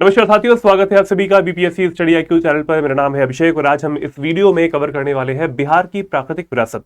नमस्कार साथियों, स्वागत है आप सभी का बीपीएससी स्टडी आईक्यू चैनल पर। मेरा नाम है अभिषेक और आज हम इस वीडियो में कवर करने वाले हैं बिहार की प्राकृतिक विरासत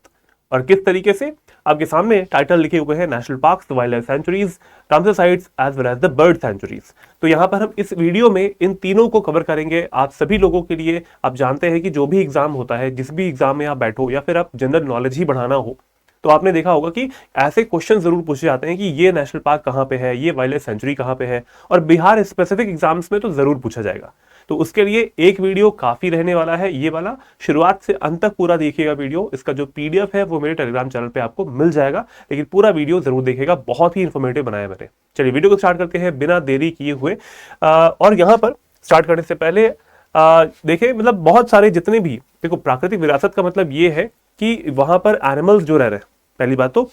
और किस तरीके से। आपके सामने टाइटल लिखे हुए हैं national parks, wild life sanctuaries, Ramsar sites as well as the bird sanctuaries. तो यहाँ पर हम इस वीडियो में इन तीनों को कवर करेंगे आप सभी लोगों के लिए। आप जानते हैं कि जो भी एग्जाम होता है, जिस भी एग्जाम में आप बैठो या फिर आप जनरल नॉलेज ही बढ़ाना हो, तो आपने देखा होगा कि ऐसे क्वेश्चन जरूर पूछे जाते हैं कि ये नेशनल पार्क कहाँ पे है, ये वाइल्ड लाइफ सेंचुरी कहाँ पे है, और बिहार स्पेसिफिक एग्जाम्स में तो जरूर पूछा जाएगा। तो उसके लिए एक वीडियो काफी रहने वाला है, ये वाला। शुरुआत से अंत तक पूरा देखिएगा वीडियो। इसका जो पीडीएफ है वो मेरे टेलीग्राम चैनल पे आपको मिल जाएगा, लेकिन पूरा वीडियो जरूर देखिएगा, बहुत ही इंफॉर्मेटिव बनाया मैंने। चलिए वीडियो को स्टार्ट करते हैं बिना देरी किए हुए। और यहाँ पर स्टार्ट करने से पहले देखिए, मतलब बहुत सारे जितने भी, देखो प्राकृतिक विरासत का मतलब ये है कि वहां पर एनिमल्स जो रह रहे हैं, पहली बात तो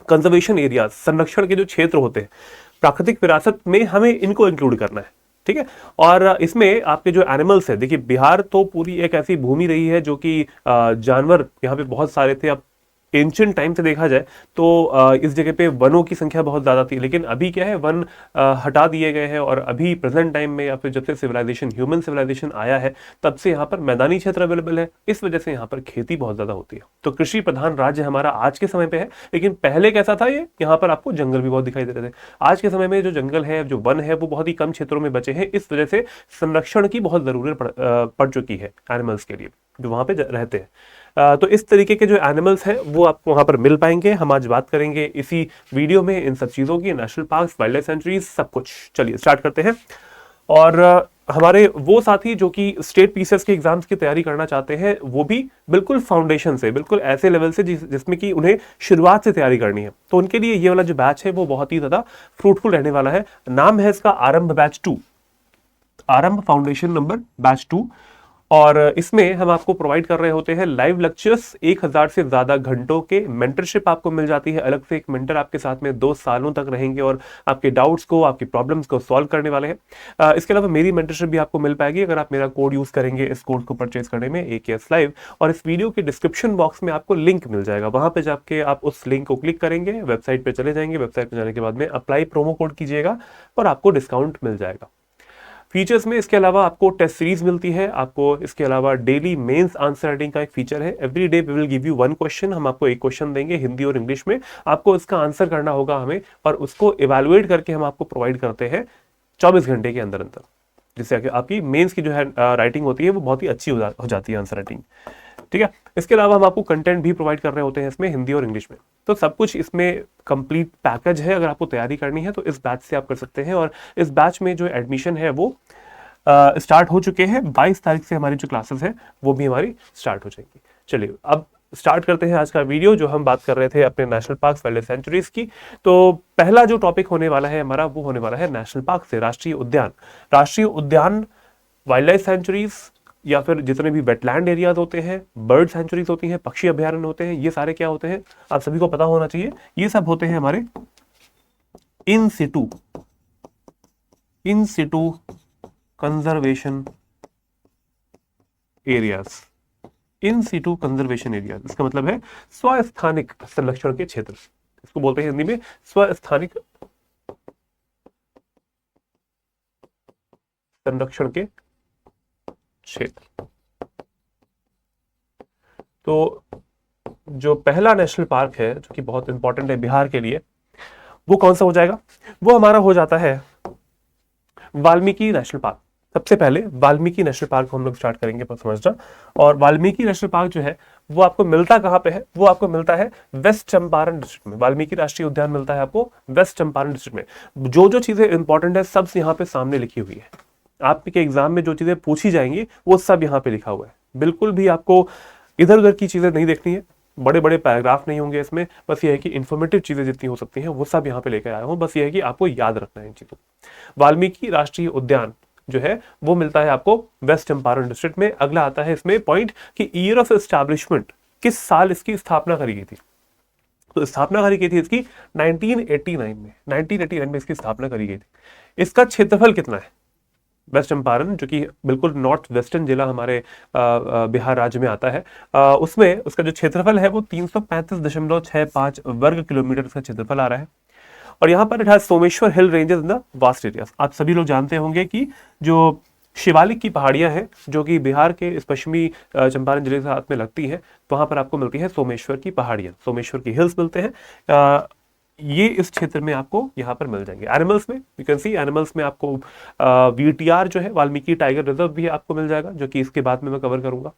कंजर्वेशन एरिया, संरक्षण के जो क्षेत्र होते हैं प्राकृतिक विरासत में, हमें इनको इंक्लूड करना है, ठीक है। और इसमें आपके जो एनिमल्स है, देखिए बिहार तो पूरी एक ऐसी भूमि रही है जो कि जानवर यहाँ पे बहुत सारे थे। अब एंशिएंट टाइम से देखा जाए तो इस जगह पे वनों की संख्या बहुत ज़्यादा थी, लेकिन अभी क्या है, वन हटा दिए गए हैं। और अभी प्रेजेंट टाइम में या फिर जब से सिविलाइजेशन, ह्यूमन सिविलाइजेशन आया है, तब से यहाँ पर मैदानी क्षेत्र अवेलेबल है। इस वजह से यहाँ पर खेती बहुत ज़्यादा होती है। तो कृषि प्रधान राज्य हमारा आज के समय पे है, लेकिन पहले कैसा था, ये यहाँ पर आपको जंगल भी बहुत दिखाई दे रहे थे। आज के समय में जो जंगल है, जो वन है, वो बहुत ही कम क्षेत्रों में बचे हैं। इस वजह से संरक्षण की बहुत ज़रूरत पड़ चुकी है एनिमल्स के लिए जो वहाँ पे रहते हैं। तो इस तरीके के जो एनिमल्स हैं वो आपको वहां पर मिल पाएंगे। हम आज बात करेंगे इसी वीडियो में इन सब चीज़ों की, national parks, wild life sanctuaries, सब कुछ। चलिए स्टार्ट करते हैं। और हमारे वो साथी जो कि स्टेट पीसीएस के एग्जाम्स की तैयारी करना चाहते हैं, वो भी बिल्कुल फाउंडेशन से, बिल्कुल ऐसे लेवल से जिसमें कि उन्हें शुरुआत से तैयारी करनी है, तो उनके लिए ये वाला जो बैच है वो बहुत ही ज़्यादा फ्रूटफुल रहने वाला है। नाम है इसका आरंभ बैच 2, आरंभ फाउंडेशन नंबर बैच 2। और इसमें हम आपको प्रोवाइड कर रहे होते हैं लाइव लेक्चर्स, 1000 से ज्यादा घंटों के। मेंटरशिप आपको मिल जाती है, अलग से एक मेंटर आपके साथ में 2 सालों तक रहेंगे और आपके डाउट्स को, आपकी प्रॉब्लम्स को सॉल्व करने वाले हैं। इसके अलावा मेरी मेंटरशिप भी आपको मिल पाएगी अगर आप मेरा कोड यूज करेंगे इस कोर्स को परचेज करने में, AKS लाइव। और इस वीडियो के डिस्क्रिप्शन बॉक्स में आपको लिंक मिल जाएगा, वहां पे जाके आप उस लिंक को क्लिक करेंगे, वेबसाइट पे चले जाएंगे। वेबसाइट पे जाने के बाद में अप्लाई प्रोमो कोड कीजिएगा और आपको डिस्काउंट मिल जाएगा। फीचर्स में इसके अलावा आपको टेस्ट सीरीज मिलती है, आपको इसके अलावा डेली मेंस आंसर राइटिंग का एक फीचर है। Every day we will give you 1 question, हम आपको एक क्वेश्चन देंगे हिंदी और इंग्लिश में, आपको इसका आंसर करना होगा हमें, और उसको इवैल्यूएट करके हम आपको प्रोवाइड करते हैं 24 घंटे के अंदर अंदर, जिससे आपकी मेंस की जो है राइटिंग होती है वो बहुत ही अच्छी हो जाती है, आंसर राइटिंग, ठीक है। इसके अलावा हम आपको कंटेंट भी प्रोवाइड कर रहे होते हैं इसमें, हिंदी और इंग्लिश में। तो सब कुछ इसमें कंप्लीट पैकेज है। अगर आपको तैयारी करनी है तो इस बैच से आप कर सकते हैं। और इस बैच में जो एडमिशन है वो स्टार्ट हो चुके हैं। 22 तारीख से हमारी जो क्लासेस है वो भी हमारी स्टार्ट हो जाएंगी। चलिए अब स्टार्ट करते हैं आज का वीडियो। जो हम बात कर रहे थे अपने national parks, wild life sanctuaries की, तो पहला जो टॉपिक होने वाला है हमारा वो होने वाला है नेशनल पार्क से राष्ट्रीय उद्यान। राष्ट्रीय उद्यान, वाइल्ड लाइफ सेंचुरीज या फिर जितने भी वेटलैंड एरियाज होते हैं, बर्ड सेंचुरीज होती हैं, पक्षी अभ्यारण्य होते हैं, ये सारे क्या होते हैं आप सभी को पता होना चाहिए। ये सब होते हैं हमारे इन सिटू कंजर्वेशन एरियाज। इन सिटू कंजर्वेशन एरियाज, इसका मतलब है स्वस्थानिक संरक्षण के क्षेत्र। इसको बोलते हैं हिंदी में स्वस्थानिक संरक्षण के क्षेत्र। तो जो पहला नेशनल पार्क है जो कि बहुत इंपॉर्टेंट है बिहार के लिए, वो कौन सा हो जाएगा? वो हमारा हो जाता है वाल्मीकि नेशनल पार्क। सबसे पहले वाल्मीकि नेशनल पार्क को हम लोग स्टार्ट करेंगे पर समझना। और वाल्मीकि नेशनल पार्क जो है वो आपको मिलता कहाँ पे है? वो आपको मिलता है वेस्ट चंपारण डिस्ट्रिक्ट में। वाल्मीकि राष्ट्रीय उद्यान मिलता है आपको वेस्ट चंपारण डिस्ट्रिक्ट में। जो जो चीजें इंपॉर्टेंट है सब यहाँ पे सामने लिखी हुई है। आपके एग्जाम में जो चीजें पूछी जाएंगी वो सब यहाँ पे लिखा हुआ है। बिल्कुल भी आपको इधर उधर की चीजें नहीं देखनी है, बड़े बड़े पैराग्राफ नहीं होंगे इसमें। बस ये है कि इंफॉर्मेटिव चीजें जितनी हो सकती हैं वो सब यहाँ पे लेकर आया हूँ। बस ये है कि आपको याद रखना है इन चीजों। वाल्मीकि राष्ट्रीय उद्यान जो है वो मिलता है आपको वेस्ट चंपारण डिस्ट्रिक्ट में। अगला आता है इसमें पॉइंट कि ईयर ऑफ एस्टैब्लिशमेंट, किस साल इसकी स्थापना करी गई थी। तो स्थापना करी गई थी इसकी 1989 में। 1989 में इसकी स्थापना करी गई थी। इसका क्षेत्रफल कितना है? वेस्ट चंपारण जो कि बिल्कुल नॉर्थ वेस्टर्न जिला हमारे बिहार राज्य में आता है, उसमें उसका जो क्षेत्रफल है वो 335.65 वर्ग किलोमीटर का क्षेत्रफल आ रहा है। और यहाँ पर it has Someshwar hill ranges in the vast areas. आप सभी लोग जानते होंगे कि जो शिवालिक की पहाड़ियां हैं जो कि बिहार के इस पश्चिमी चंपारण जिले के साथ में लगती है, वहां पर आपको मिलती है सोमेश्वर की पहाड़ियां, सोमेश्वर की हिल्स मिलते हैं। ये इस क्षेत्र में आपको यहाँ पर मिल जाएंगे। एनिमल्स में यू कैन सी, एनिमल्स में आपको वीटीआर जो है वाल्मीकि टाइगर रिजर्व भी आपको मिल जाएगा, जो कि इसके बाद में मैं कवर करूंगा।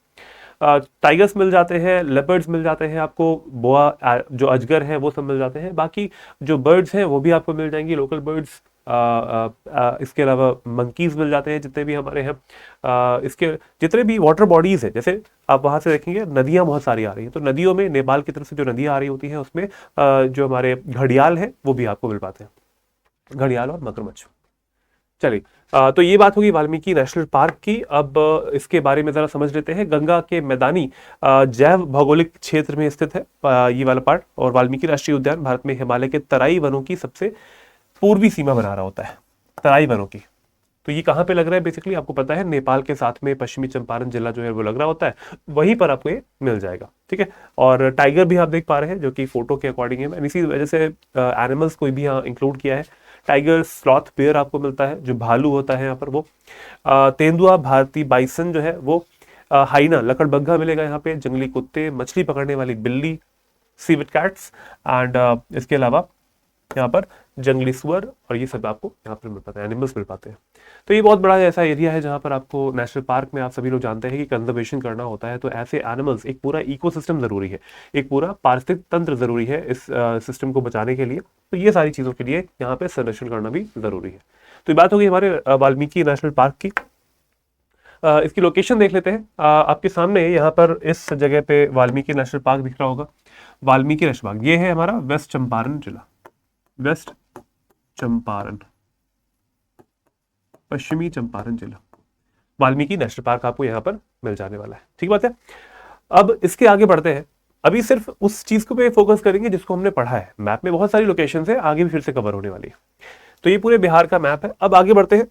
टाइगर्स मिल जाते हैं, लेपर्ड्स मिल जाते हैं आपको, बोआ जो अजगर है वो सब मिल जाते हैं। बाकी जो बर्ड्स हैं वो भी आपको मिल जाएंगी, लोकल बर्ड्स। इसके अलावा मंकीज मिल जाते हैं जितने भी हमारे हैं। इसके जितने भी वाटर बॉडीज हैं, जैसे आप वहां से देखेंगे नदियां बहुत सारी आ रही हैं, तो नदियों में नेपाल की तरफ से जो नदियां आ रही होती हैं उसमें जो हमारे घड़ियाल हैं वो भी आपको मिल पाते हैं, घड़ियाल और मगरमच्छ। चलिए, तो ये बात होगी वाल्मीकि नेशनल पार्क की। अब इसके बारे में जरा समझ लेते हैं। गंगा के मैदानी जैव भौगोलिक क्षेत्र में स्थित है ये वाला पार्ट, और वाल्मीकि राष्ट्रीय उद्यान भारत में हिमालय के तराई वनों की सबसे पूर्वी सीमा बना रहा होता है, तराई वनों की। तो ये कहाँ पे लग रहा है? बेसिकली आपको पता है नेपाल के साथ में पश्चिमी चंपारण जिला जो है वो लग रहा होता है, वहीं पर आपको ये मिल जाएगा। ठीक है, और टाइगर भी आप देख पा रहे हैं जो कि फोटो के अकॉर्डिंग है। मैंने इसी वजह से एनिमल्स को भी यहाँ इंक्लूड किया है। टाइगर, स्लॉथ बेयर आपको मिलता है, जो भालू होता है यहाँ पर वो। तेंदुआ, भारतीय बाइसन जो है वो, हाइना, लकड़बग्घा मिलेगा यहाँ पे, जंगली कुत्ते, मछली पकड़ने वाली बिल्ली, सीविट कैट्स, एंड इसके अलावा यहाँ पर जंगली सुअर, और ये सब आपको यहाँ पर मिल पाते हैं, एनिमल्स मिल पाते हैं। तो ये बहुत बड़ा ऐसा एरिया है जहाँ पर आपको नेशनल पार्क में, आप सभी लोग जानते हैं कि कंजर्वेशन करना होता है, तो ऐसे एनिमल्स, एक पूरा इकोसिस्टम जरूरी है, एक पूरा पारिस्थितिक तंत्र जरूरी है इस सिस्टम को बचाने के लिए। तो ये सारी चीजों के लिए यहाँ पे संरक्षण करना भी जरूरी है। तो ये बात होगी हमारे वाल्मीकि नेशनल पार्क की। इसकी लोकेशन देख लेते हैं। आपके सामने यहाँ पर इस जगह पे वाल्मीकि नेशनल पार्क दिख रहा होगा। वाल्मीकि नेशनल पार्क ये है हमारा वेस्ट चंपारण जिला, वेस्ट चंपारण, पश्चिमी चंपारण जिला। वाल्मीकि नेशनल पार्क आपको यहाँ पर मिल जाने वाला है। ठीक बात है। अब इसके आगे बढ़ते हैं। अभी सिर्फ उस चीज को पे फोकस करेंगे जिसको हमने पढ़ा है। मैप में बहुत सारी लोकेशंस है, आगे भी फिर से कवर होने वाली है। तो ये पूरे बिहार का मैप है। अब आगे बढ़ते हैं,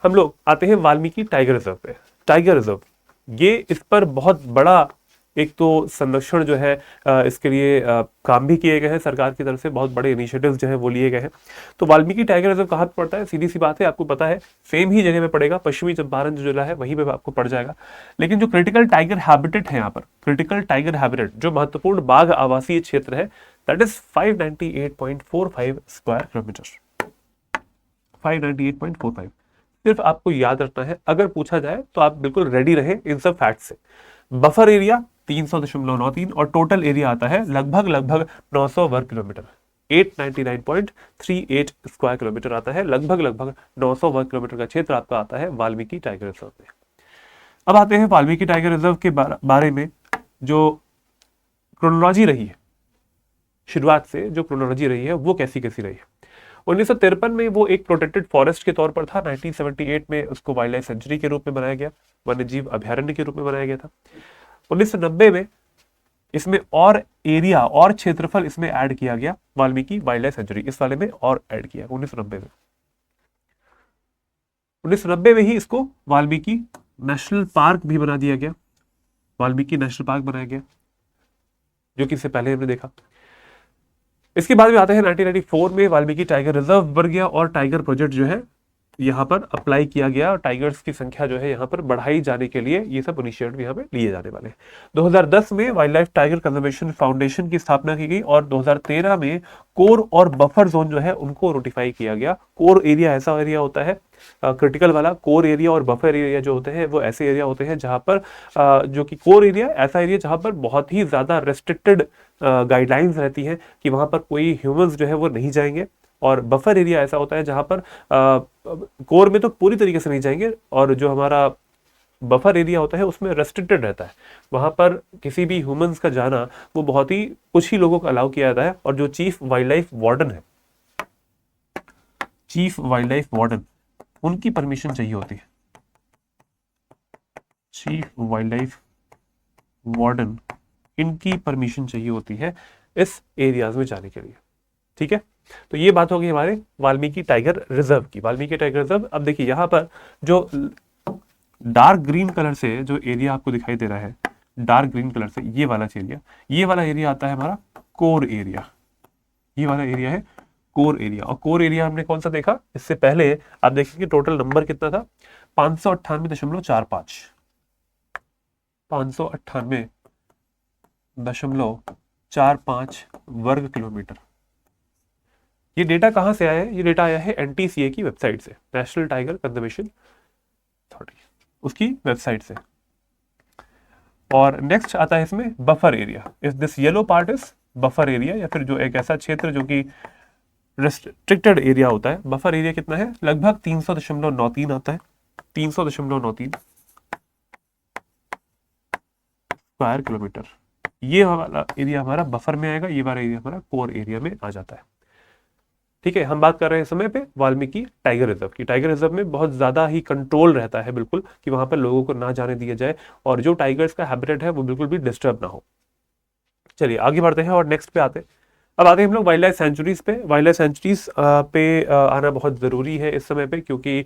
हम लोग आते हैं वाल्मीकि टाइगर रिजर्व पे। टाइगर रिजर्व, ये इस पर बहुत बड़ा एक तो संरक्षण जो है इसके लिए काम भी किए गए हैं सरकार की तरफ से, बहुत बड़े इनिशिएटिव्स जो है वो लिए गए हैं। तो वाल्मीकि टाइगर रिजर्व कहाँ पे पड़ता है? सीधी सी बात है, आपको पता है, सेम ही जगह पे पड़ेगा, पश्चिमी चंपारण जो जिला है वहीं पे आपको पड़ जाएगा। लेकिन जो क्रिटिकल टाइगर हैबिटेट है यहाँ पर, क्रिटिकल टाइगर हैबिटेट, जो महत्वपूर्ण बाघ आवासीय क्षेत्र है, दैट इज 598.45 स्क्वायर किलोमीटर। 598.45। सिर्फ आपको याद रखना है, अगर पूछा जाए तो आप बिल्कुल रेडी रहे इन सब फैक्ट से। बफर एरिया 300.93 और टोटल एरिया आता है लगभग 900 वर्ग किलोमीटर, 899.38 स्क्वायर किलोमीटर आता है, लगभग 900 वर्ग किलोमीटर का क्षेत्र आपका आता है वाल्मीकि टाइगर रिजर्व में। अब आते हैं वाल्मीकि टाइगर रिजर्व के बारे में जो क्रोनोलॉजी रही है, शुरुआत से जो क्रोनोलॉजी रही है वो कैसी रही है। 1953 में वो एक प्रोटेक्टेड फॉरेस्ट के तौर पर था। 1978 में उसको वाइल्ड लाइफ सेंचुरी के रूप में बनाया गया, वन्य जीव अभ्यारण्य के रूप में बनाया गया था। 1990 में इसमें और एरिया और क्षेत्रफल इसमें ऐड किया गया, वाल्मीकि वाइल्ड लाइफ सेंचुरी इस वाले में और ऐड किया 1990 में। 1990 में ही इसको वाल्मीकि नेशनल पार्क भी बना दिया गया, वाल्मीकि नेशनल पार्क बनाया गया, जो कि इससे पहले हमने देखा। इसके बाद में आते हैं 1994 में वाल्मीकि टाइगर रिजर्व बन गया और टाइगर प्रोजेक्ट जो है यहाँ पर अप्लाई किया गया, और टाइगर्स की संख्या जो है यहाँ पर बढ़ाई जाने के लिए ये सब इनिशिएटिव यहाँ पे लिए जाने वाले हैं। 2010 में wild life tiger conservation foundation की स्थापना की गई और 2013 में कोर और बफर जोन जो है उनको नोटिफाई किया गया। कोर एरिया ऐसा एरिया होता है, क्रिटिकल वाला कोर एरिया, और बफर एरिया जो होते हैं वो ऐसे एरिया होते हैं जहां पर जो कि कोर एरिया ऐसा एरिया जहां पर बहुत ही ज्यादा रेस्ट्रिक्टेड गाइडलाइंस रहती हैं कि वहां पर कोई ह्यूमंस जो है वो नहीं जाएंगे, और बफर एरिया ऐसा होता है जहां पर कोर में तो पूरी तरीके से नहीं जाएंगे, और जो हमारा बफर एरिया होता है उसमें रेस्ट्रिक्टेड रहता है, वहां पर किसी भी ह्यूमंस का जाना वो बहुत ही कुछ ही लोगों को अलाउ किया जाता है। और जो चीफ वाइल्ड लाइफ वार्डन है, चीफ वाइल्ड लाइफ वार्डन, उनकी परमिशन चाहिए होती है। चीफ वाइल्ड लाइफ वार्डन, इनकी परमिशन चाहिए होती है इस एरियाज में जाने के लिए। ठीक है, तो ये बात होगी हमारे वाल्मीकि टाइगर रिजर्व की। वाल्मीकि टाइगर रिजर्व, अब देखिए यहाँ पर जो डार्क ग्रीन कलर से जो एरिया आपको दिखाई दे रहा है, डार्क ग्रीन कलर से ये वाला एरिया, ये वाला एरिया आता है हमारा कोर एरिया, ये वाला एरिया है कोर एरिया। और कोर एरिया हमने कौन सा देखा इससे पहले, आप देखेंगे टोटल नंबर कितना था, 598.45, 598.45 वर्ग किलोमीटर। ये डेटा कहां से आया है? ये डेटा आया है एनटीसीए की वेबसाइट से, नेशनल टाइगर कंजर्वेशन अथॉरिटी, उसकी वेबसाइट से। और नेक्स्ट आता है इसमें buffer area. If this yellow part is buffer area, या फिर जो एक ऐसा क्षेत्र जो कि रिस्ट्रिक्टेड एरिया होता है। बफर एरिया कितना है? लगभग 300.93 आता है, 300.93 स्क्वायर किलोमीटर। ये वाला एरिया हमारा बफर में आएगा, ये वाला एरिया हमारा कोर एरिया में आ जाता है। ठीक है, हम बात कर रहे हैं समय पे वाल्मीकि टाइगर रिजर्व की। टाइगर रिजर्व में बहुत ज्यादा ही कंट्रोल रहता है बिल्कुल, कि वहां पर लोगों को ना जाने दिया जाए और जो टाइगर्स का हैबिटेट है वो बिल्कुल भी डिस्टर्ब ना हो। चलिए आगे बढ़ते हैं और नेक्स्ट पे आते हैं। अब आते हैं हम लोग वाइल्ड लाइफ सेंचुरीज पे। वाइल्ड लाइफ सेंचुरीज पे आना बहुत ज़रूरी है इस समय पे, क्योंकि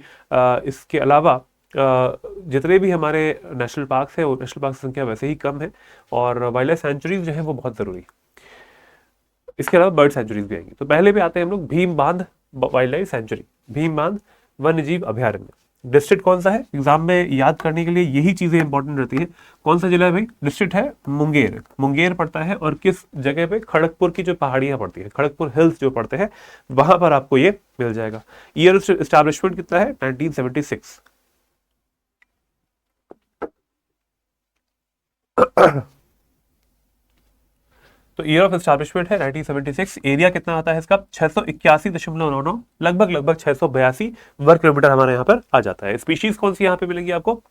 इसके अलावा जितने भी हमारे नेशनल पार्क्स हैं वो नेशनल पार्क की संख्या वैसे ही कम है, और वाइल्ड लाइफ सेंचुरीज जो है वो बहुत ज़रूरी है। इसके अलावा बर्ड सेंचुरीज भी आएंगी। तो पहले भी आते हैं हम लोग भीम बांध वाइल्ड लाइफ सेंचुरी, भीम बांध वन्य जीव अभ्यारण्य। डिस्ट्रिक्ट कौन सा है? एग्जाम में याद करने के लिए यही चीजें इंपॉर्टेंट रहती है। कौन सा जिला है भाई? डिस्ट्रिक्ट है मुंगेर, मुंगेर पड़ता है। और किस जगह पे? खड़गपुर की जो पहाड़ियां पड़ती है, खड़गपुर हिल्स जो पड़ते हैं, वहां पर आपको ये मिल जाएगा। ईयर ऑफ एस्टैब्लिशमेंट कितना है? 1976। तो ईयर ऑफ एस्टैब्लिशमेंट है 1976। एरिया कितना आता है इसका? 681.99, लगभग 682 वर्ग किलोमीटर हमारे यहाँ पर आ जाता है। स्पीशीज कौन सी यहाँ पे मिलेंगी आपको?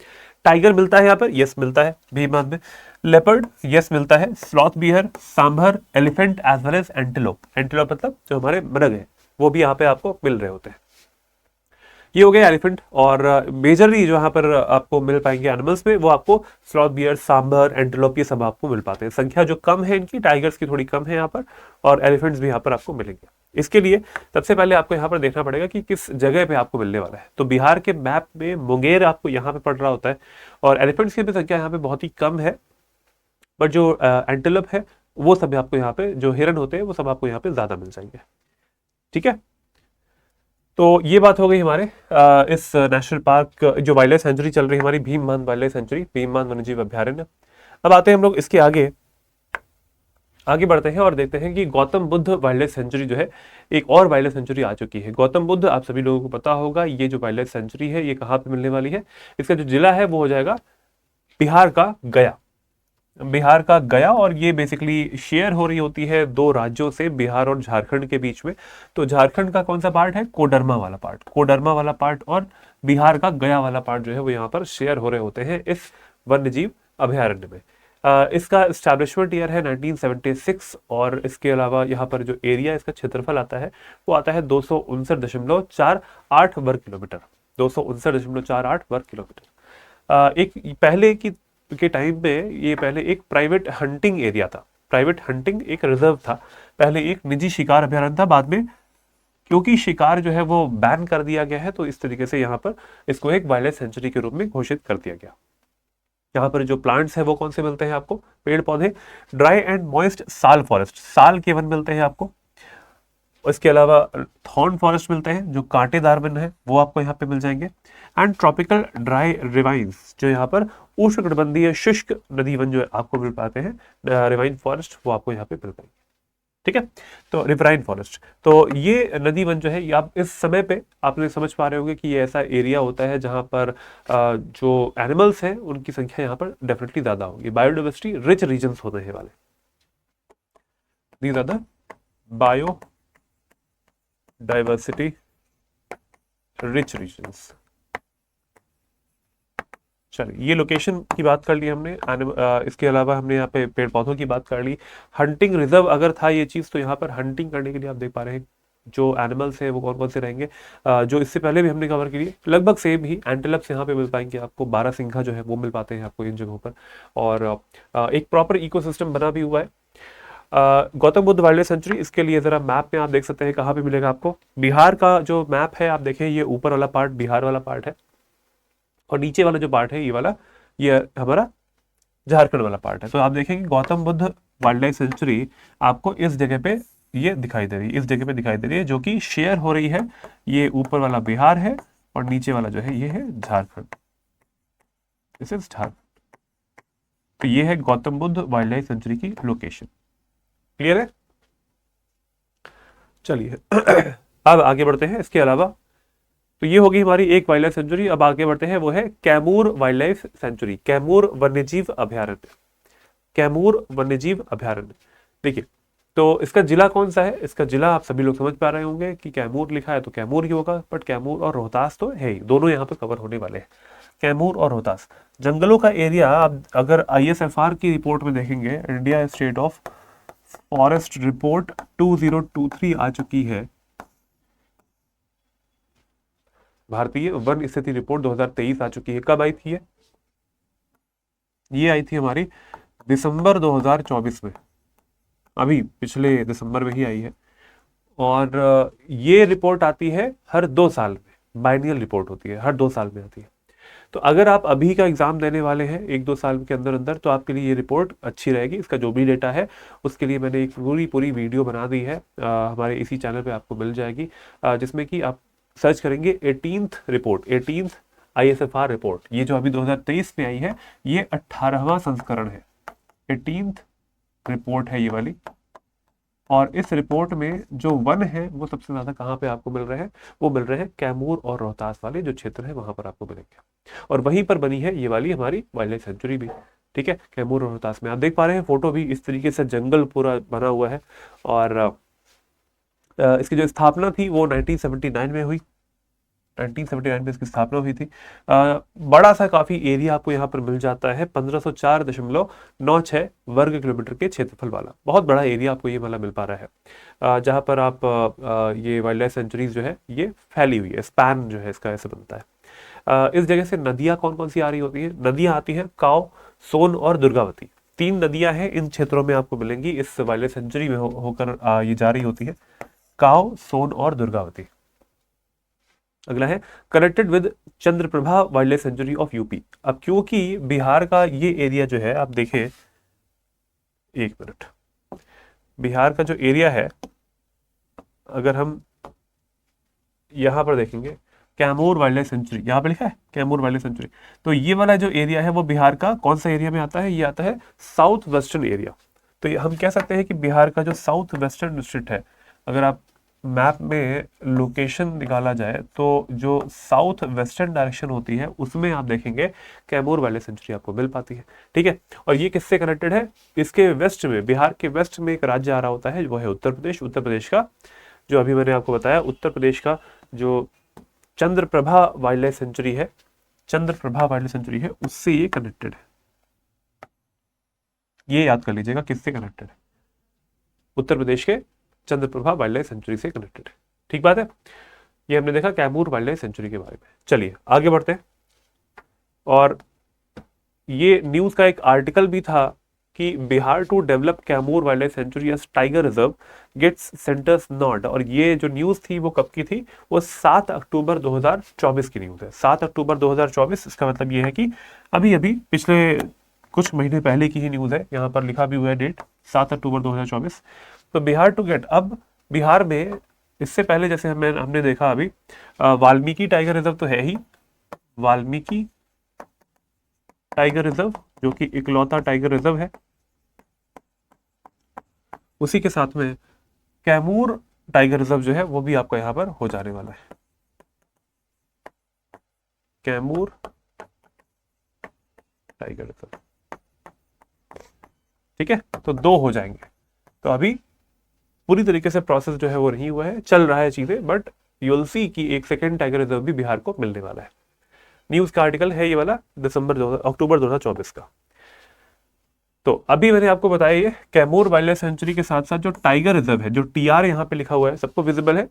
टाइगर मिलता है यहाँ पर, यस मिलता है भीम बांध में। लेपर्ड यस मिलता है। Sloth bear, sambar, elephant as well as antelope. Antelope मतलब जो हमारे मृग है वो भी यहाँ पे आपको मिल रहे होते हैं। ये हो गया एलिफेंट। और मेजरली जो यहाँ पर आपको मिल पाएंगे एनिमल्स में, वो आपको स्लॉथ बियर, सांभर, एंटीलोप, ये सब आपको मिल पाते हैं। संख्या जो कम है इनकी, टाइगर्स की थोड़ी कम है यहाँ पर, और एलिफेंट्स भी यहाँ पर आपको मिलेंगे। इसके लिए सबसे पहले आपको यहाँ पर देखना पड़ेगा कि किस जगह पे आपको मिलने वाला है। तो बिहार के मैप में मुंगेर आपको यहाँ पे पड़ रहा होता है, और एलिफेंट्स की भी संख्या यहाँ पे बहुत ही कम है। बट जो एंटीलोप है वो सब आपको यहाँ पे, जो हिरन होते हैं वो सब आपको यहाँ पे ज्यादा मिल जाएंगे। ठीक है, तो ये बात हो गई हमारे इस नेशनल पार्क जो वाइल्ड लाइफ सेंचुरी चल रही है हमारी, भीम बांध वाइल्ड लाइफ सेंचुरी, भीम बांध वन्यजीव अभ्यारण्य। अब आते हैं हम लोग इसके आगे बढ़ते हैं और देखते हैं कि Gautam Buddha wild life century जो है, एक और वाइल्ड लाइफ सेंचुरी आ चुकी है। गौतम बुद्ध, आप सभी लोगों को पता होगा ये जो वाइल्ड लाइफ सेंचुरी है ये कहाँ पे मिलने वाली है। इसका जो जिला है वो हो जाएगा बिहार का गया, बिहार का गया। और ये बेसिकली शेयर हो रही होती है दो राज्यों से, बिहार और झारखंड के बीच में। तो झारखंड का कौन सा पार्ट है? कोडरमा वाला पार्ट, कोडरमा वाला पार्ट, और बिहार का गया वाला पार्ट जो है वो यहाँ पर शेयर हो रहे होते हैं इस वन्यजीव अभ्यारण्य में। इसका स्टैब्लिशमेंट ईयर है 1976। और इसके अलावा यहाँ पर जो एरिया, इसका क्षेत्रफल आता है वो आता है 259.48 वर्ग किलोमीटर, 259.48 वर्ग किलोमीटर। एक पहले के टाइम में ये पहले एक प्राइवेट हंटिंग एरिया था, प्राइवेट हंटिंग एक रिजर्व था। पहले एक निजी शिकार अभ्यारण्य था, बाद में क्योंकि शिकार जो है वो बैन कर दिया गया है, तो इस तरीके से यहाँ पर इसको एक वाइल्ड लाइफ सेंचुरी के रूप में घोषित कर दिया गया। यहाँ पर जो प्लांट्स है वो कौन से मिलते हैं आपको? पेड़ पौधे, ड्राई एंड मॉइस्ट साल फॉरेस्ट, साल के वन मिलते हैं आपको। इसके अलावा थॉर्न फॉरेस्ट मिलते हैं, जो कांटेदार वन है वो आपको यहाँ पे मिल जाएंगे। एंड ट्रॉपिकल ड्राई रिवाइन्स, जो यहाँ पर उष्णकटिबंधीय शुष्क नदी वन जो आपको मिल पाते हैं, रिवाइन फॉरेस्ट, वो आपको यहाँ पे मिल पाएंगे। ठीक है, तो रिवराइन फॉरेस्ट, तो ये नदी वन जो है, ये आप इस समय पे आपने समझ पा रहे होंगे कि ये ऐसा एरिया होता है जहां पर जो एनिमल्स हैं उनकी संख्या यहाँ पर डेफिनेटली ज्यादा होगी। बायोडाइवर्सिटी रिच रीजन्स होने हैं वाले, these are the biodiversity rich regions. चलिए, ये लोकेशन की बात कर ली हमने। इसके अलावा हमने यहाँ पे पेड़ पौधों की बात कर ली। हंटिंग रिजर्व अगर था ये चीज़, तो यहाँ पर हंटिंग करने के लिए आप देख पा रहे हैं जो एनिमल्स हैं वो कौन कौन से रहेंगे, जो इससे पहले भी हमने कवर किए, लगभग सेम ही। एंटीलोप्स यहाँ पे मिल पाएंगे आपको, बारहसिंघा जो है वो मिल पाते हैं आपको इन जगहों पर, और एक प्रॉपर इकोसिस्टम बना भी हुआ है। Gautam Buddha wild life century, इसके लिए जरा मैप में आप देख सकते हैं कहाँ पे मिलेगा आपको। बिहार का जो मैप है आप देखें, ये ऊपर वाला पार्ट बिहार वाला पार्ट है, और नीचे वाला जो पार्ट है ये हमारा झारखंड वाला पार्ट है। तो आप देखेंगे Gautam Buddha wild life century आपको इस जगह पे ये दिखाई दे रही है, इस जगह पे दिखाई दे रही है, जो कि शेयर हो रही है। ये ऊपर वाला बिहार है और नीचे वाला जो है ये है झारखंड, दिस इज झारखंड। तो ये है Gautam Buddha wild life century की लोकेशन। क्लियर है? चलिए अब आगे बढ़ते हैं। इसके अलावा तो ये होगी हमारी एक वाइल्ड लाइफ सेंचुरी। अब आगे बढ़ते हैं, वो है Kaimur wild life century, Kaimur वन्यजीव अभयारण्य। कैमूर वन्यजीव अभयारण्य, देखिए तो इसका जिला कौन सा है? इसका जिला आप सभी लोग समझ पा रहे होंगे कि कैमूर लिखा है तो कैमूर ही होगा, बट कैमूर और रोहतास तो है ही, दोनों यहाँ पे कवर होने वाले हैं, कैमूर और रोहतास। जंगलों का एरिया आप अगर ISFR की रिपोर्ट में देखेंगे, India state of forest report 2023 आ चुकी है, भारतीय वन स्थिति रिपोर्ट 2023 आ चुकी है। कब आई थी ये आई थी हमारी दिसंबर 2024 में, अभी पिछले दिसंबर में ही आई है। और ये रिपोर्ट आती है हर 2 साल में, बाइनियल रिपोर्ट होती है, हर 2 साल में आती है। तो अगर आप अभी का एग्जाम देने वाले हैं 1-2 साल के अंदर अंदर, तो आपके लिए ये रिपोर्ट अच्छी रहेगी। इसका जो भी डेटा है उसके लिए मैंने एक पूरी वीडियो बना दी है, हमारे इसी चैनल पे आपको मिल जाएगी, जिसमें कि आप सर्च करेंगे 18th report, 18th ISFR report. ये जो अभी 2023 में आई है, ये 18वां संस्करण है, 18th रिपोर्ट है ये वाली। और इस रिपोर्ट में जो वन है वो सबसे ज्यादा कहाँ पे आपको मिल रहे हैं? वो मिल रहे हैं कैमूर और रोहतास वाले जो क्षेत्र है वहां पर आपको मिलेंगे। और वहीं पर बनी है ये वाली हमारी वाइल्ड लाइफ सेंचुरी भी, ठीक है, कैमूर और रोहतास में। आप देख पा रहे हैं फोटो भी, इस तरीके से जंगल पूरा बना हुआ है। और इसकी जो स्थापना थी वो 1979 में हुई, 1979 में इसकी स्थापना हुई थी। बड़ा सा काफी एरिया आपको यहाँ पर मिल जाता है, 1504.96 वर्ग किलोमीटर के क्षेत्रफल वाला बहुत बड़ा एरिया आपको ये वाला मिल पा रहा है, जहाँ पर आप ये वाइल्ड लाइफ सेंचुरीज जो है ये फैली हुई है, स्पैन जो है इसका ऐसे बनता है। इस जगह से नदियां कौन कौन सी आ रही होती है? नदियां आती हैं काव, सोन और दुर्गावती, 3 नदियां हैं इन क्षेत्रों में आपको मिलेंगी, इस वाइल्ड लाइफ सेंचुरी में होकर ये जा रही होती है, काव, सोन और दुर्गावती। अगला है connected with Chandraprabha wild life century of UP. अब क्योंकि बिहार का ये एरिया जो है, आप देखें, एक मिनट, बिहार का जो एरिया है अगर हम यहां पर देखेंगे, कैमूर वाइल्ड लाइफ सेंचुरी यहां पे लिखा है, कैमूर वाइल्ड लाइफ सेंचुरी। तो ये वाला जो एरिया है वो बिहार का कौन सा एरिया में आता है? ये आता है साउथ वेस्टर्न एरिया। तो हम कह सकते हैं कि बिहार का जो साउथ वेस्टर्न डिस्ट्रिक्ट है, अगर आप मैप में लोकेशन निकाला जाए तो जो साउथ वेस्टर्न डायरेक्शन होती है उसमें आप देखेंगे कैमूर वाइल्ड लाइफ सेंचुरी आपको मिल पाती है, ठीक है। और ये किससे कनेक्टेड है? इसके वेस्ट में, बिहार के वेस्ट में एक राज्य आ रहा होता है, वो है उत्तर प्रदेश। उत्तर प्रदेश का जो अभी मैंने आपको बताया, उत्तर प्रदेश का जो चंद्रप्रभा वाइल्ड लाइफ सेंचुरी है, चंद्रप्रभा वाइल्ड लाइफ सेंचुरी है, उससे ये कनेक्टेड है। ये याद कर लीजिएगा किससे कनेक्टेड है? उत्तर प्रदेश के चंद्रप्रभा वाइल्ड लाइफ सेंचुरी से कनेक्टेड है, ठीक बात है। ये हमने देखा कैमूर वाइल्ड लाइफ सेंचुरी के बारे में। चलिए आगे बढ़ते हैं। और ये न्यूज का एक आर्टिकल भी था कि Bihar to develop Kaimur wild life sanctuary as tiger reserve gets centre's nod. और ये जो न्यूज थी वो कब की थी? वो 7 अक्टूबर 2024 की न्यूज है, 7 अक्टूबर 2024। इसका मतलब ये है कि अभी अभी पिछले कुछ महीने पहले की ही न्यूज है, यहाँ पर लिखा भी हुआ है डेट 7 अक्टूबर 2024। तो बिहार टू गेट, अब बिहार में इससे पहले जैसे हमने देखा अभी वाल्मीकि टाइगर रिजर्व तो है ही, वाल्मीकि टाइगर रिजर्व जो कि इकलौता टाइगर रिजर्व है, उसी के साथ में कैमूर टाइगर रिजर्व जो है वो भी आपका यहां पर हो जाने वाला है, कैमूर टाइगर रिजर्व, ठीक है। तो 2 हो जाएंगे। तो अभी पूरी तरीके से प्रोसेस जो है वो नहीं हुआ है, चल रहा है चीजें, बट यू विल सी कि एक सेकेंड टाइगर रिजर्व भी बिहार को मिलने वाला है। न्यूज का आर्टिकल है ये वाला अक्टूबर 2024 का। तो अभी मैंने आपको बताया ये कैमूर वाइल्ड लाइफ सेंचुरी के साथ साथ जो टाइगर रिजर्व है, जो TR यहाँ पे लिखा हुआ है, सबको विजिबल है,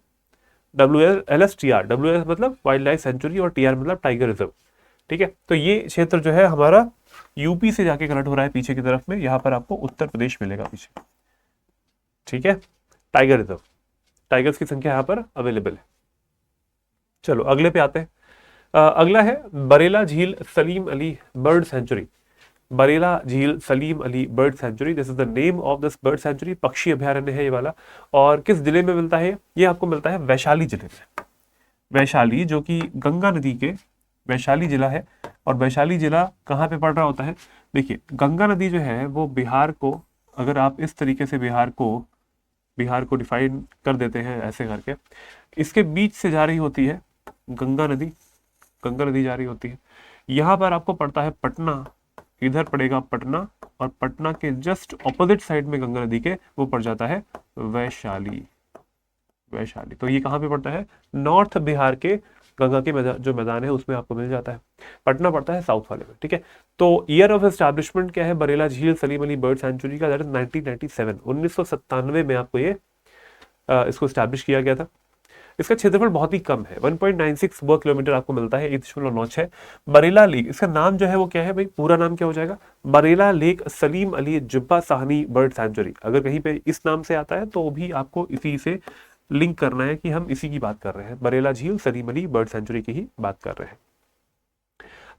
WLSTR, WLS मतलब वाइल्ड लाइफ सेंचुरी और TR मतलब टाइगर रिजर्व, ठीक है। तो ये क्षेत्र जो है हमारा यूपी से जाके कनेक्ट हो रहा है पीछे की तरफ में, यहाँ पर आपको उत्तर प्रदेश मिलेगा पीछे, ठीक है। टाइगर रिजर्व, टाइगर्स की संख्या यहाँ पर अवेलेबल है। चलो अगले पे आते हैं। अगला है बरेला झील सलीम अली बर्ड सेंचुरी। बरेला झील Salim Ali bird sanctuary, this is the name of this bird sanctuary, पक्षी अभयारण्य है ये वाला। और किस जिले में मिलता है ये आपको मिलता है वैशाली जिले में। वैशाली जो कि गंगा नदी के, वैशाली जिला है। और वैशाली जिला कहाँ पे पड़ रहा होता है? देखिए गंगा नदी जो है वो बिहार को, अगर आप इस तरीके से बिहार को डिफाइन कर देते हैं ऐसे करके, इसके बीच से जा रही होती है गंगा नदी जा रही होती है। यहाँ पर आपको पड़ता है पटना, इधर पड़ेगा पटना, और पटना के जस्ट ऑपोजिट साइड में गंगा नदी के वो पड़ जाता है वैशाली। तो ये कहाँ पे पड़ता है? नॉर्थ बिहार के गंगा के जो मैदान है उसमें आपको मिल जाता है। पटना पड़ता है साउथ वाले में, ठीक है। तो ईयर ऑफ एस्टैब्लिशमेंट क्या है बरेला झील सलीम अली बर्ड सेंचुरी का? दैट इज 1997, 1997 में आपको ये इसको स्टैब्लिश किया गया था। इसका क्षेत्रफल बहुत ही कम है, 1.96 वर्ग किलोमीटर आपको मिलता है, 1.96। बरेला लेक, इसका नाम जो है वो क्या है भाई, पूरा नाम क्या हो जाएगा? बरेला लेक सलीम अली जुब्बा साहनी बर्ड सेंचुरी। अगर कहीं पे इस नाम से आता है तो भी आपको इसी से लिंक करना है कि हम इसी की बात कर रहे हैं, बरेला झील सलीम अली बर्ड सेंचुरी की ही बात कर रहे हैं।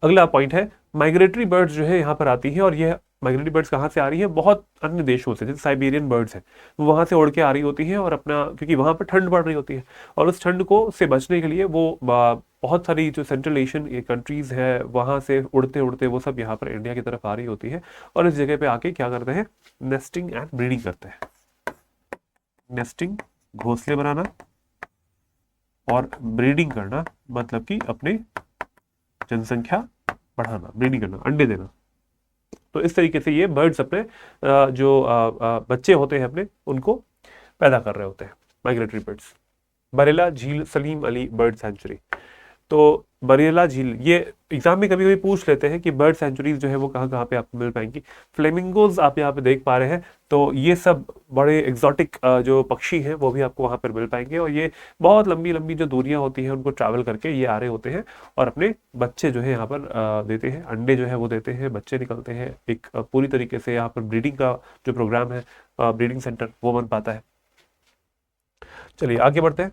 अगला पॉइंट है माइग्रेटरी बर्ड्स जो है यहाँ पर आती है, और ये माइग्रेटरी बर्ड्स कहाँ से आ रही है? बहुत अन्य देशों से, जैसे साइबेरियन बर्ड्स हैं वो वहाँ से उड़ के आ रही होती है, और अपना क्योंकि वहाँ पर ठंड पड़ रही होती है, और उस ठंड को से बचने के लिए वो बहुत सारी जो सेंट्रल एशियन कंट्रीज है वहाँ से उड़ते उड़ते वो सब यहाँ पर इंडिया की तरफ आ रही होती है, और इस जगह पे आके क्या करते हैं? नेस्टिंग एंड ब्रीडिंग करते हैं। नेस्टिंग, घोंसले बनाना, और ब्रीडिंग करना, मतलब कि अपने जनसंख्या बढ़ाना, ब्रीडिंग करना, अंडे देना। तो इस तरीके से ये बर्ड्स अपने जो बच्चे होते हैं अपने उनको पैदा कर रहे होते हैं, माइग्रेटरी बर्ड्स। बरेला झील सलीम अली बर्ड सेंचुरी, तो बरेला झील ये एग्जाम में कभी कभी पूछ लेते हैं कि बर्ड सेंचुरीज जो है वो कहाँ कहाँ पे आपको मिल पाएंगी। फ्लेमिंगोज आप यहाँ पे देख पा रहे हैं, तो ये सब बड़े एग्जॉटिक जो पक्षी हैं वो भी आपको वहाँ पर मिल पाएंगे, और ये बहुत लंबी लंबी जो दूरियां होती हैं उनको ट्रैवल करके ये आ रहे होते हैं, और अपने बच्चे जो है यहाँ पर देते हैं, अंडे जो है वो देते हैं, बच्चे निकलते हैं, एक पूरी तरीके से यहाँ पर ब्रीडिंग का जो प्रोग्राम है, ब्रीडिंग सेंटर वो बन पाता है। चलिए आगे बढ़ते हैं,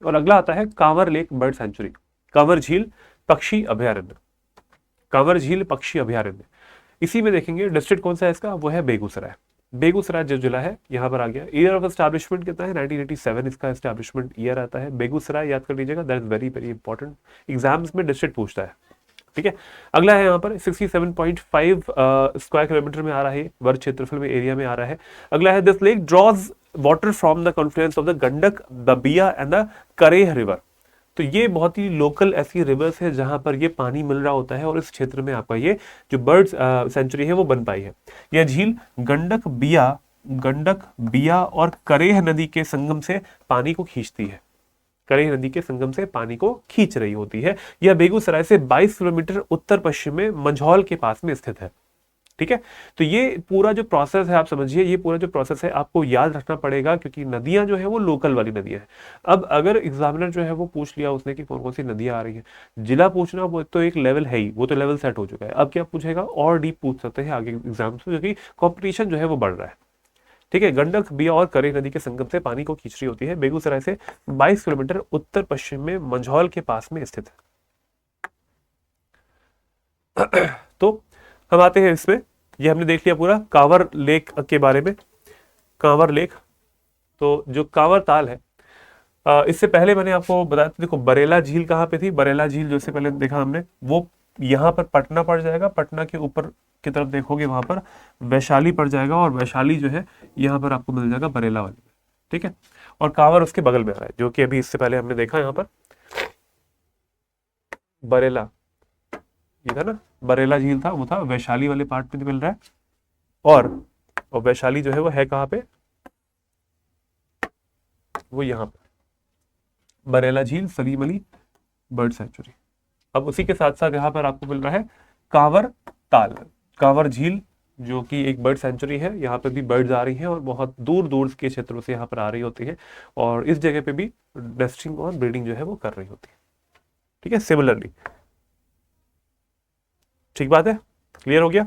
और अगला आता है Kanwar lake bird sanctuary, Kanwar झील पक्षी अभयारण्य। कांवर झील पक्षी अभयारण्य, इसी में देखेंगे डिस्ट्रिक्ट कौन सा है इसका, वो है बेगूसराय। बेगूसराय जो जिला है यहाँ पर आ गया। ईयर ऑफ एस्टैब्लिशमेंट कितना है? 1987 इसका एस्टैब्लिशमेंट ईयर आता है। बेगूसराय याद कर लीजिएगा, that is very very important, exams में डिस्ट्रिक्ट पूछता है, ठीक है। अगला है यहाँ पर 67.5 स्क्वायर किलोमीटर में आ रहा है, वर्ग क्षेत्रफल में एरिया में आ रहा है। अगला है this lake draws water from the confluence of the Gandak, the Baya and the Kareh river. तो ये बहुत ही लोकल ऐसी रिवर्स है जहां पर ये पानी मिल रहा होता है, और इस क्षेत्र में आपका ये जो बर्ड सेंचुरी है वो बन पाई है। यह झील गंडक बिया और करेह नदी के संगम से पानी को खींचती है, करेह नदी के संगम से पानी को खींच रही होती है। यह बेगूसराय से 22 किलोमीटर उत्तर पश्चिम में मंझौल के पास में स्थित है, ठीक है। तो ये पूरा जो प्रोसेस है आप समझिए, ये पूरा जो प्रोसेस है आपको याद रखना पड़ेगा, क्योंकि नदियां जो है वो लोकल वाली नदियां हैं। अब अगर एग्जामिनर जो है वो पूछ लिया उसने कि कौन कौन सी नदियां आ रही हैं, जिला पूछना वो तो एक लेवल है ही, वो तो लेवल सेट हो चुका है। अब क्या पूछेगा? और डीप पूछ सकते हैं आगे एग्जाम में, क्योंकि कॉम्पिटिशन जो है वो बढ़ रहा है, ठीक है। गंडक बिया और करेह नदी के संगम से पानी को खींच रही होती है, बेगूसराय से 22 किलोमीटर उत्तर पश्चिम में मंझौल के पास में स्थित है। तो हम आते हैं इसमें, ये हमने देख लिया पूरा कांवर लेक के बारे में। कांवर लेक, तो जो कांवर ताल है, इससे पहले मैंने आपको बताया था, देखो बरेला झील कहाँ पे थी? बरेला झील जो से पहले देखा हमने वो यहाँ पर पटना पड़ जाएगा, पटना के ऊपर की तरफ देखोगे वहां पर वैशाली पड़ जाएगा, और वैशाली जो है यहाँ पर आपको मिल जाएगा बरेला वाली, ठीक है। और कांवर उसके बगल में आ रहा है, जो कि अभी इससे पहले हमने देखा यहाँ पर बरेला, ये था ना बरेला झील था, वो था वैशाली वाले पार्ट में मिल रहा है। और वैशाली जो है वो है कहाँ पे? वो यहाँ पे बरेला झील सलीम अली बर्ड सेंचुरी। अब उसी के साथ साथ यहाँ पर आपको मिल रहा है कांवर ताल, कांवर झील जो कि एक बर्ड सेंचुरी है। यहाँ पे भी बर्ड्स आ रही हैं, और बहुत दूर दूर के क्षेत्रों से यहाँ पर आ रही होती है, और इस जगह पे भी नेस्टिंग और ब्रीडिंग जो है वो कर रही होती है, ठीक है। सिमिलरली, ठीक बात है, क्लियर हो गया?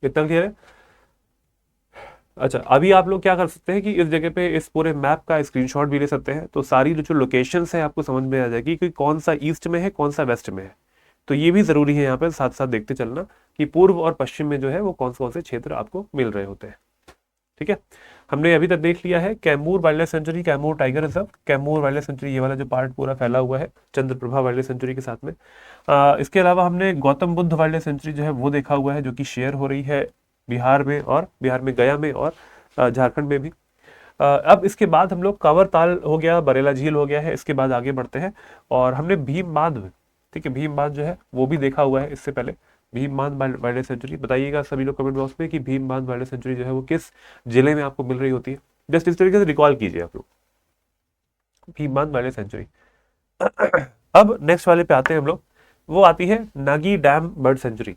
इतना क्लियर है? अच्छा, अभी आप लोग क्या कर सकते हैं कि इस जगह पे इस पूरे मैप का स्क्रीनशॉट भी ले सकते हैं, तो सारी जो लोकेशंस है आपको समझ में आ जाएगी कि कौन सा ईस्ट में है कौन सा वेस्ट में है, तो ये भी जरूरी है यहाँ पे साथ साथ देखते चलना कि पूर्व और पश्चिम में जो है वो कौन से क्षेत्र आपको मिल रहे होते हैं। ठीक है, हमने अभी तक देख लिया है Kaimur wild life century, Kaimur tiger reserve, Kaimur wild life century, ये वाला जो पार्ट पूरा फैला हुआ है चंद्रप्रभा वाइल्ड लाइफ सेंचुरी के साथ में। इसके अलावा हमने Gautam Buddha wild life century जो है वो देखा हुआ है, जो कि शेयर हो रही है बिहार में गया में और झारखंड में भी। अब इसके बाद हम लोग कांवर ताल हो गया, बरेला झील हो गया है, इसके बाद आगे बढ़ते हैं और हमने भीम बांध, ठीक है, भीम बांध जो है वो भी देखा हुआ है इससे पहले। भीम बांध वाइल्ड लाइफ सेंचुरी, बताइएगा सभी लोग कमेंट बॉक्स में कि भीम बांध वाइल्ड लाइफ सेंचुरी जो है वो किस जिले में आपको मिल रही होती है। जस्ट इस तरीके से रिकॉल कीजिए आप लोग, भीम बांध वाइल्ड लाइफ सेंचुरी। अब नेक्स्ट वाले पे आते हैं हम लोग, वो आती है Nagi dam bird sanctuary,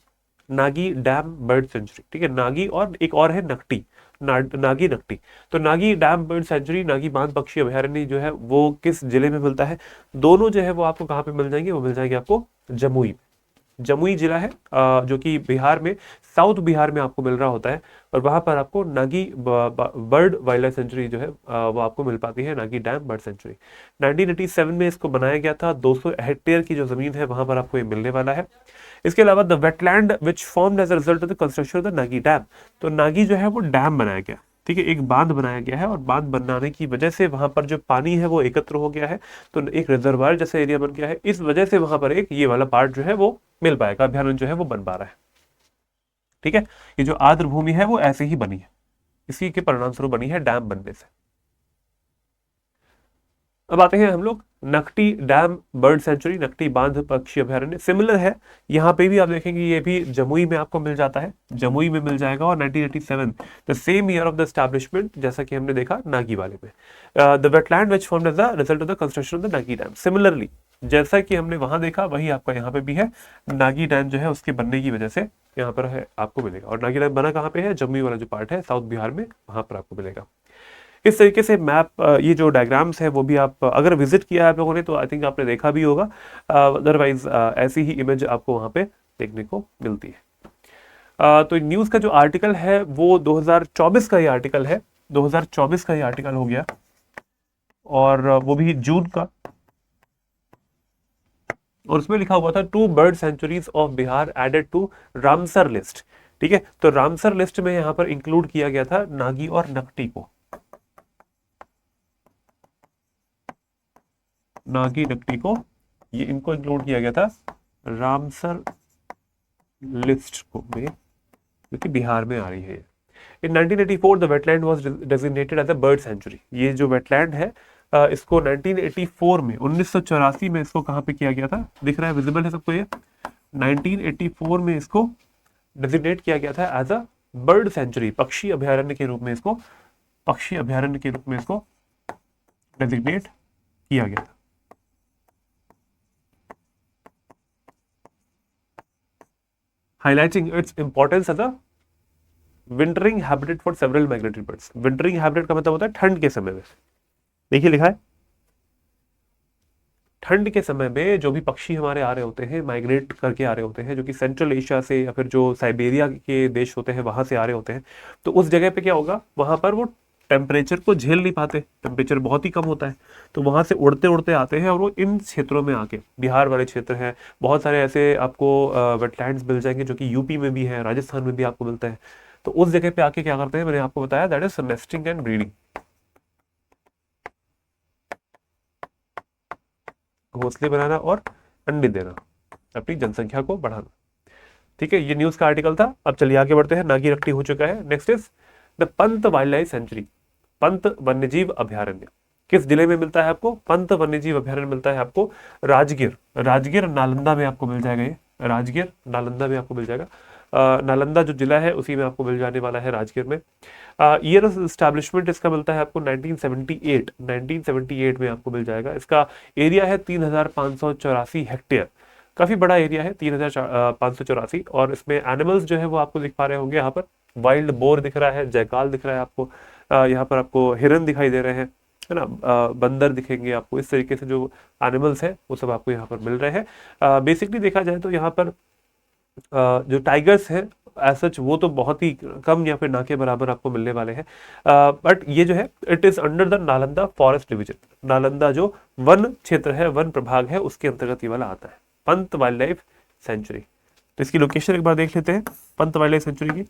Nagi dam bird sanctuary, ठीक है, नागी और एक और है नकटी, नागी नकटी। तो Nagi dam bird sanctuary, Nagi बांध पक्षी अभयारण्य जो है वो किस जिले में मिलता है? दोनों जो है वो आपको कहाँ पे मिल जाएंगे? वो मिल जाएंगे आपको जमुई, जमुई जिला है जो कि बिहार में, साउथ बिहार में आपको मिल रहा होता है, और वहां पर आपको Nagi bird wild life century जो है वो आपको मिल पाती है, नागी डैम बर्ड सेंचुरी। 1987 में इसको बनाया गया था, 200 हेक्टेयर की जो जमीन है वहां पर आपको ये मिलने वाला है। इसके अलावा the wetland which formed as a result of the construction of the Nagi dam, तो नागी जो है वो डैम बनाया गया, ठीक है, एक बांध बनाया गया है, और बांध बनाने की वजह से वहां पर जो पानी है वो एकत्र हो गया है, तो एक रिजर्वायर जैसा एरिया बन गया है, इस वजह से वहां पर एक ये वाला पार्ट जो है वो मिल पाएगा, अभ्यारण्य जो है वो बन पा रहा है। ठीक है, ये जो आर्द्र भूमि है वो ऐसे ही बनी है, इसी के परिणाम स्वरूप बनी है डैम बनने से। अब आते हैं हम लोग Nakti dam bird sanctuary, Nakti बांध पक्षी अभयारण्य, सिमिलर है, यहाँ पे भी आप देखेंगे ये भी जमुई में आपको मिल जाता है, जमुई में मिल जाएगा, और 1987 the same year of the establishment, जैसा कि हमने देखा नागी वाले में। The wetland which formed as the result of the construction of the Nagi dam, similarly जैसा कि हमने वहां देखा वही आपका यहाँ पे भी है, नागी डैम जो है उसके बनने की वजह से यहाँ पर है आपको मिलेगा, और नागी डैम बना कहाँ पे है? जमुई वाला जो पार्ट है साउथ बिहार में, वहां पर आपको मिलेगा। इस तरीके से मैप, ये जो डायग्राम्स है वो भी आप अगर विजिट किया है आप लोगों ने तो आई थिंक आपने देखा भी होगा, अदरवाइज ऐसी ही इमेज आपको वहां पे देखने को मिलती है। तो न्यूज़ का जो आर्टिकल है वो 2024 का ये आर्टिकल है, 2024 का ये आर्टिकल हो गया, और वो भी जून का, और उसमें लिखा हुआ था 2 bird sanctuaries of Bihar added to Ramsar list. ठीक है, तो रामसर लिस्ट में यहाँ पर इंक्लूड किया गया था नागी और नकटी को, नागी नकटी को, ये इनको इंक्लूड किया गया था रामसर लिस्ट को में, जो कि बिहार में आ रही है। In 1984 the wetland was designated as a bird sanctuary, ये जो वेटलैंड है इसको 1984 में, 1984 में इसको कहाँ पे किया गया था? दिख रहा है, विजिबल है सबको ये? 1984 में इसको डेजिग्नेट किया गया था एज अ बर्ड सेंचुरी, पक्षी अभयारण्य के रूप में इसको, पक्षी अभयारण्य के रूप में इसको डेजिग्नेट किया गया था। highlighting its importance as a wintering habitat for several migratory birds। wintering habitat का मतलब होता है ठंड के समय में, देखिए लिखा है ठंड के समय में जो भी पक्षी हमारे आ रहे होते हैं, माइग्रेट करके आ रहे होते हैं, जो कि सेंट्रल एशिया से या फिर जो साइबेरिया के देश होते हैं वहां से आ रहे होते हैं, तो उस जगह पे क्या होगा, वहां पर वो टेम्परेचर को झेल नहीं पाते, टेम्परेचर बहुत ही कम होता है, तो वहां से उड़ते उड़ते आते हैं और वो इन क्षेत्रों में आके, बिहार वाले क्षेत्र हैं, बहुत सारे ऐसे आपको वेटलैंड्स मिल जाएंगे जो कि यूपी में भी है, राजस्थान में भी आपको मिलता है, तो उस जगह पे आके क्या करते हैं, मैंने आपको बताया, that is nesting and breeding, घोंसले बनाना और अंडे देना, अपनी जनसंख्या को बढ़ाना। ठीक है, ये न्यूज का आर्टिकल था। अब चलिए आगे बढ़ते हैं, नागी नकटी हो चुका है, next is the Pant wild life century, Pant वन्यजीव अभयारण्य, किस जिले में मिलता है आपको? पंत वन्यजीव अभयारण्य मिलता है आपको राजगीर, राजगीर नालंदा में आपको मिल जाएगा, ये राजगीर नालंदा में आपको मिल जाएगा, नालंदा जो जिला है उसी में आपको मिल जाने वाला है, राजगीर में। ईयर ऑफ एस्टैब्लिशमेंट इसका मिलता है आपको 1978, 1978 में आपको मिल जाएगा। इसका एरिया है 3584 हेक्टेयर, काफी बड़ा एरिया है 3584, और इसमें एनिमल्स जो है वो आपको दिख पा रहे होंगे, यहाँ पर वाइल्ड बोर दिख रहा है, जयकाल दिख रहा है आपको, यहाँ पर आपको हिरन दिखाई दे रहे हैं, है ना, बंदर दिखेंगे आपको, इस तरीके से जो एनिमल्स है वो सब आपको यहाँ पर मिल रहे हैं। बेसिकली देखा जाए तो यहाँ पर जो टाइगर्स हैं एज सच वो तो बहुत ही कम या फिर ना के बराबर आपको मिलने वाले हैं, बट ये जो है it is under the Nalanda forest division, Nalanda जो वन क्षेत्र है, वन प्रभाग है, उसके अंतर्गत ये वाला आता है, पंत वाइल्ड लाइफ सेंचुरी। तो इसकी लोकेशन एक बार देख लेते हैं पंत वाइल्ड लाइफ सेंचुरी की।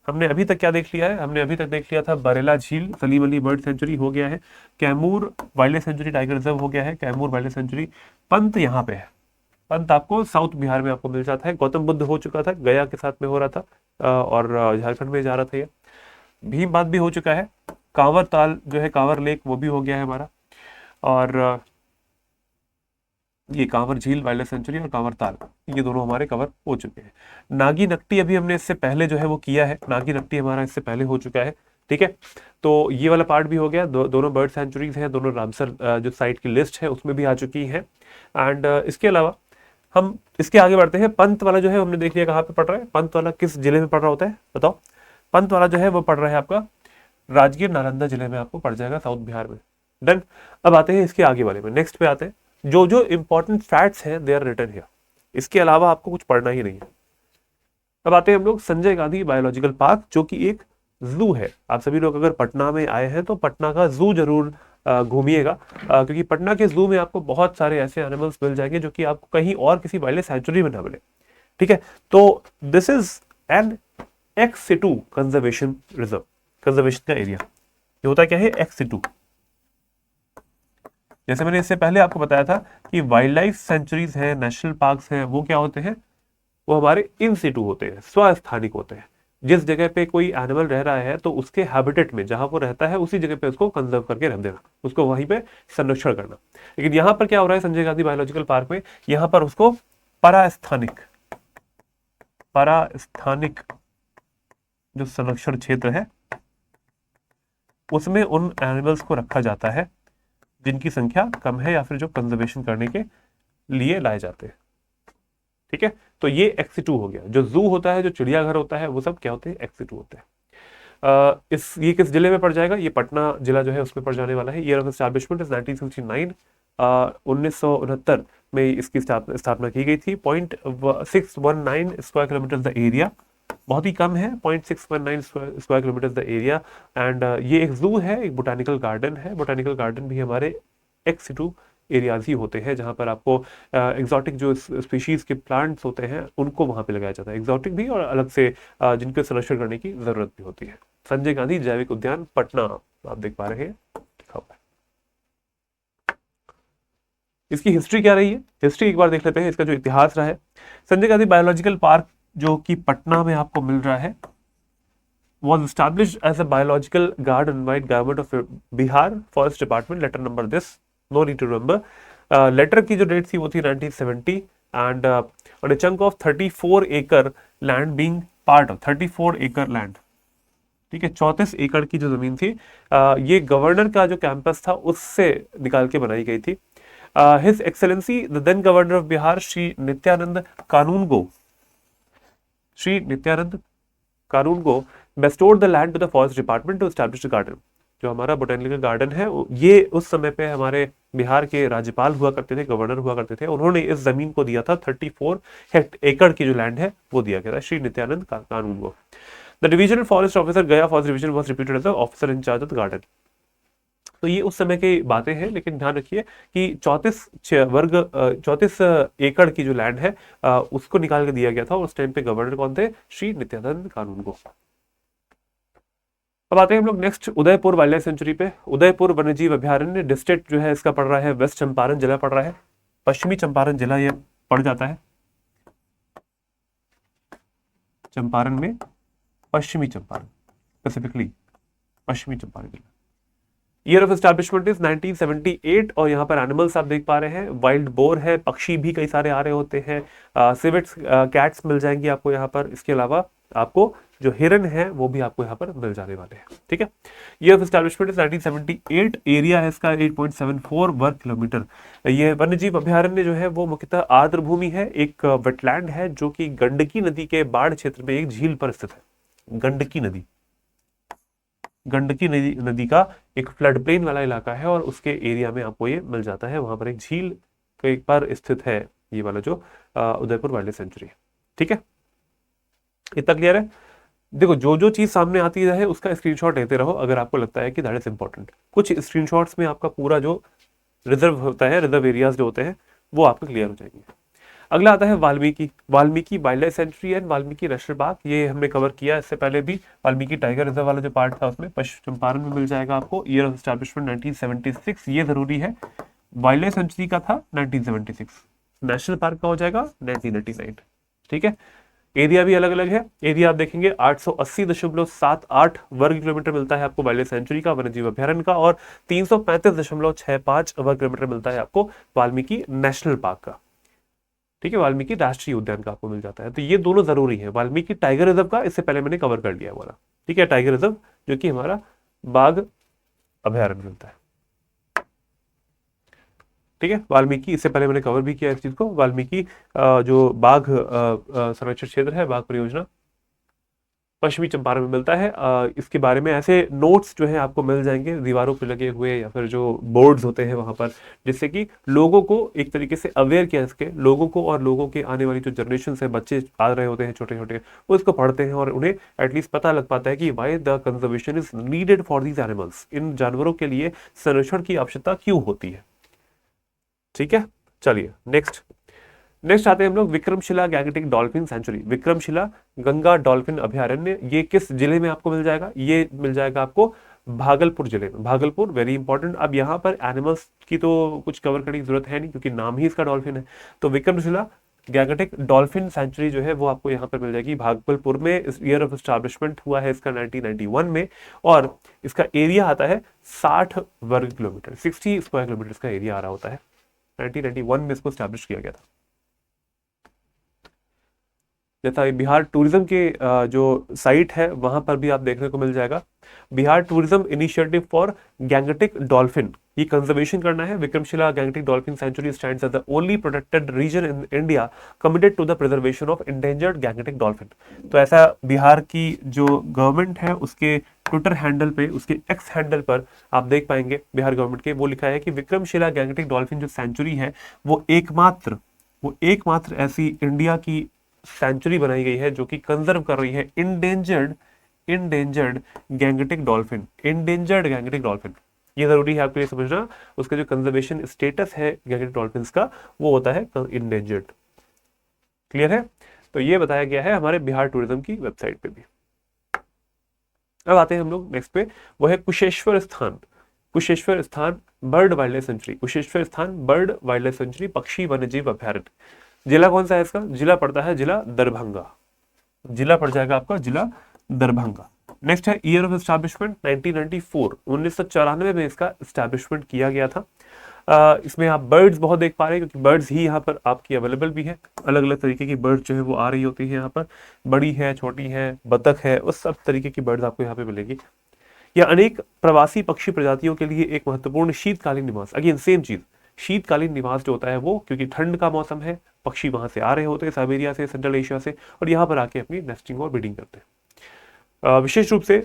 हमने अभी तक क्या देख लिया है, हमने अभी तक देख लिया था बरेला झील, सलीम अली बर्ड सेंचुरी हो गया है, Kaimur wild life century tiger reserve हो गया है, Kaimur wild life century. Pant यहाँ पे है, पंत आपको साउथ बिहार में आपको मिल जाता है। गौतम बुद्ध हो चुका था, गया के साथ में हो रहा था और झारखंड में जा रहा था ये। भीम बांध भी हो चुका है, कांवर ताल जो है कांवर लेक वो भी हो गया है हमारा, और ये कांवर झील वाइल्ड लाइफ सेंचुरी और कांवर ताल ये दोनों हमारे कवर हो चुके हैं। नागी नकटी अभी हमने इससे पहले जो है वो किया है, नागी नकटी हमारा इससे पहले हो चुका है, ठीक है। तो ये वाला पार्ट भी हो गया। दोनों बर्ड सेंचुरीज हैं, दोनों रामसर जो साइट की लिस्ट है उसमें भी आ चुकी है। एंड इसके अलावा हम इसके आगे बढ़ते हैं। पंत वाला जो है हमने देख लिया कहाँ पे पड़ रहा है, पंत वाला किस जिले में पड़ रहा होता है बताओ। पंत वाला जो है वो पड़ रहा है आपका राजगीर नालंदा जिले में आपको पड़ जाएगा, साउथ बिहार में। डन। अब आते हैं इसके आगे वाले में, नेक्स्ट पे आते हैं। जो जो इंपॉर्टेंट फैक्ट्स हैं दे आर रिटन हियर, इसके अलावा आपको कुछ पढ़ना ही नहीं है। अब आते हैं हम लोग संजय गांधी बायोलॉजिकल पार्क, जो कि एक जू है। आप सभी लोग अगर पटना में आए हैं तो पटना का जू जरूर घूमिएगा, क्योंकि पटना के जू में आपको बहुत सारे ऐसे एनिमल्स मिल जाएंगे जो कि आपको कहीं और किसी वाइल्ड लाइफ सेंचुरी में ना मिले, ठीक है। तो this is an एक्स-सिटू conservation reserve, conservation का एरिया। ये होता क्या है, एक्स-सिटू। जैसे मैंने इससे पहले आपको बताया था कि वाइल्ड लाइफ सेंचुरीज हैं, नेशनल पार्क्स हैं, वो क्या होते हैं, वो हमारे इन सिटू होते हैं, स्वस्थानिक होते हैं। जिस जगह पे कोई एनिमल रह रहा है तो उसके हैबिटेट में जहां वो रहता है उसी जगह पे उसको कंजर्व करके रख देना, उसको वहीं पे संरक्षण करना। लेकिन यहाँ पर क्या हो रहा है संजय गांधी बायोलॉजिकल पार्क में, यहाँ पर उसको परास्थानिक जो संरक्षण क्षेत्र है उसमें उन एनिमल्स को रखा जाता है जिनकी संख्या कम है या फिर जो कंजर्वेशन करने के लिए लाए जाते हैं, ठीक है। तो ये एक्स-2 हो गया। जो जू होता है, जो चिड़ियाघर होता है, वो सब क्या होते हैं, एक्स-2 होते हैं। ये किस जिले में पड़ जाएगा, ये पटना जिला जो है उसमें पड़ जाने वाला है। ईयर ऑफ एस्टैब्लिशमेंट इज 1969, 1969 में इसकी स्थापना की गई थी। 0.619 स्क्वायर किलोमीटर द एरिया, बहुत ही कम है, 0.619 square kilometre the area. And ये एक जू है, एक बोटानिकल गार्डन है। बोटानिकल गार्डन भी हमारे एक्स-2 एरियाज ही होते हैं जहां पर आपको एग्जॉटिक जो स्पीशीज के प्लांट्स होते हैं उनको वहां पे लगाया जाता है, एग्जॉटिक भी और अलग से जिनको संरक्षण करने की जरूरत भी होती है। संजय गांधी जैविक उद्यान पटना आप देख पा रहे हैं, लिखा हुआ है। इसकी हिस्ट्री क्या रही है, हिस्ट्री एक बार देख लेते हैं, इसका जो इतिहास रहा है। संजय गांधी बायोलॉजिकल पार्क जो कि पटना में आपको मिल रहा है was established as a biological garden by government of Bihar Forest Department, letter number this, no need to remember. Letter की जो डेट थी वो थी 1970 and on a chunk of 34 acre land being part of 34 acre land, ठीक है, 34 एकड़ की जो जमीन थी ये गवर्नर का जो कैंपस था उससे निकाल के बनाई गई थी। His Excellency the then governor of Bihar Shri Nityanand Kanungo bestowed the land to the forest department to establish the garden। जो हमारा बोटेनिकल गार्डन है ये उस समय पे हमारे बिहार के राज्यपाल हुआ करते थे, गवर्नर हुआ करते थे, उन्होंने इस जमीन को दिया था। 34 एकड़ की जो लैंड है वो दिया गया था श्री नित्यानंद कानून को। The divisional forest officer Gaya forest division was reputed as the officer in charge of the garden. तो ये उस समय की बातें हैं, लेकिन ध्यान रखिए कि 34 एकड़ की जो लैंड है उसको निकाल के दिया गया था। उस टाइम पे गवर्नर कौन थे, श्री नित्यानंद कानून को। अब आते हैं हम लोग next Udaipur wild life century पे। उदयपुर वन्यजीव अभयारण्य, डिस्ट्रिक्ट जो है इसका पड़ रहा है वेस्ट चंपारण जिला पड़ रहा है, पश्चिमी चंपारण जिला ये पड़ जाता है। चंपारण में पश्चिमी चंपारण, स्पेसिफिकली पश्चिमी चंपारण जिला। ईयर ऑफ एस्टैब्लिशमेंट इज 1978 और यहाँ पर एनिमल्स आप देख पा रहे हैं, वाइल्ड बोर है, पक्षी भी कई सारे आ रहे होते हैं, सिवेट्स कैट्स मिल जाएंगी आपको यहाँ पर। इसके अलावा आपको जो हिरन है वो भी आपको यहाँ पर मिल जाने वाले हैं, ठीक है। Year of establishment is 1978, area है इसका 8.74 वर्ग किलोमीटर। ये वन्यजीव अभयारण्य जो है वो मुख्यतः आर्द्र भूमि है, एक वेटलैंड है जो कि गंडकी नदी के बाढ़ क्षेत्र में एक झील पर स्थित है। गंडकी नदी का एक फ्लड प्लेन वाला इलाका है और उसके एरिया में आपको ये मिल जाता है। वहां पर एक झील के पर स्थित है ये वाला जो उदयपुर वाइल्ड लाइफ सेंचुरी है, ठीक है। इतना क्लियर है। देखो जो जो चीज सामने आती है उसका स्क्रीनशॉट लेते रहो अगर आपको लगता है कि दैट इज इंपॉर्टेंट। कुछ स्क्रीनशॉट्स में आपका पूरा जो रिजर्व होता है, रिजर्व एरियाज जो होते हैं वो आपके क्लियर हो जाएंगे। अगला आता है Valmiki, Valmiki wild life century and Valmiki national park, ये हमने कवर किया इससे पहले भी। वाल्मीकि टाइगर रिजर्व वाला जो पार्ट था उसमें पश्चिम चंपारण में मिल जाएगा आपको। ईयर ऑफ एस्टैब्लिशमेंट 1976, ये जरूरी है। वाइल्ड लाइफ सेंचुरी का था 1976, नेशनल पार्क का हो जाएगा 1989। ठीक है, एरिया भी अलग अलग है। एरिया आप देखेंगे 880.78 वर्ग किलोमीटर मिलता है आपको वाइल्ड लाइफ सेंचुरी का, वन्यजीव अभ्यारण्य का, और 335.65 वर्ग किलोमीटर मिलता है आपको वाल्मीकि नेशनल पार्क का। ठीक है, वाल्मीकि राष्ट्रीय उद्यान का आपको मिल जाता है। तो ये दोनों जरूरी है। वाल्मीकि टाइगर रिजर्व का इससे पहले मैंने कवर कर लिया वाला। ठीक है, टाइगर रिजर्व जो कि हमारा बाघ अभ्यारण्य मिलता है। ठीक है, वाल्मीकि इससे पहले मैंने कवर भी किया इस चीज को। वाल्मीकि जो बाघ संरक्षण क्षेत्र है, बाघ परियोजना, पश्चिमी चंपारण में मिलता है। इसके बारे में ऐसे नोट्स जो है आपको मिल जाएंगे दीवारों पे लगे हुए, या फिर जो बोर्ड्स होते हैं वहां पर, जिससे कि लोगों को एक तरीके से अवेयर किया सके, लोगों को, और लोगों के आने वाली जो जनरेशन है, बच्चे आ रहे होते हैं छोटे छोटे, वो इसको पढ़ते हैं और उन्हें एटलीस्ट पता लग पाता है कि why the conservation is needed for these animals, इन जानवरों के लिए संरक्षण की आवश्यकता क्यों होती है। ठीक है, चलिए नेक्स्ट आते हैं हम लोग Vikramshila Gangetic dolphin century. Vikramshila Ganga dolphin अभ्यारण्य, ये किस जिले में आपको मिल जाएगा? ये मिल जाएगा आपको भागलपुर जिले में। Bhagalpur very important. अब यहाँ पर एनिमल्स की तो कुछ कवर करने की जरूरत है नहीं, क्योंकि नाम ही इसका डॉल्फिन है। तो विक्रमशिला गैंगटिक डॉल्फिन सेंचुरी जो है वो आपको यहाँ पर मिल जाएगी भागलपुर में। इस ईयर ऑफ एस्टैब्लिशमेंट हुआ है इसका 1991 में, और इसका एरिया आता है 60 वर्ग किलोमीटर, 60 स्क्वायर किलोमीटर का एरिया आ रहा होता है। 1991 में इसको स्टैब्लिश किया गया था। जैसा बिहार टूरिज्म के जो साइट है वहां पर भी आप देखने को मिल जाएगा, Bihar tourism initiative for Gangetic dolphin, ये कंजर्वेशन करना है। Vikramshila Gangetic dolphin sanctuary stands as the only protected region in India committed to the preservation of endangered Gangetic dolphin. तो ऐसा बिहार की जो गवर्नमेंट है उसके ट्विटर हैंडल पे, उसके एक्स हैंडल पर आप देख पाएंगे बिहार गवर्नमेंट के, वो लिखा है कि विक्रमशिला गैंगटिक डॉल्फिन जो सेंचुरी है वो एकमात्र ऐसी इंडिया की सेंचुरी बनाई गई है जो कि कंजर्व कर रही है endangered Gangetic dolphin, endangered Gangetic dolphin. ये जरूरी है आपके लिए समझना। उसका जो कंजर्वेशन स्टेटस है गैंगटिक डॉल्फिन का वो होता है इंडेंजर्ड। क्लियर है? तो ये बताया गया है हमारे बिहार टूरिज्म की वेबसाइट पे भी। अब आते हैं हम लोग नेक्स्ट पे, वो है कुशेश्वर स्थान bird wild life century. Kusheshwar स्थान बर्ड वाइल्ड लाइफ सेंचुरी, पक्षी वन्यजीव अभ्यारण्य। जिला कौन सा है इसका? जिला पड़ता है जिला दरभंगा, जिला पड़ जाएगा आपका जिला दरभंगा। नेक्स्ट है ईयर ऑफ एस्टैब्लिशमेंट 1994, 1994 में इसका एस्टैब्लिशमेंट किया गया था। इसमें आप बर्ड्स बहुत देख पा रहे हैं, क्योंकि बर्ड्स ही यहाँ पर आपकी अवेलेबल भी है। अलग अलग तरीके की बर्ड्स जो है वो आ रही होती है यहाँ पर, बड़ी है, छोटी है, बतख है, उस सब तरीके की बर्ड्स आपको यहाँ पे मिलेगी। यह अनेक प्रवासी पक्षी प्रजातियों के लिए एक महत्वपूर्ण शीतकालीन निवास, अगेन सेम चीज, शीतकालीन निवास जो होता है वो, क्योंकि ठंड का मौसम है, पक्षी वहां से आ रहे होते हैं साइबेरिया से, सेंट्रल एशिया से, और यहाँ पर आके अपनी नेस्टिंग और ब्रीडिंग करते हैं। विशेष रूप से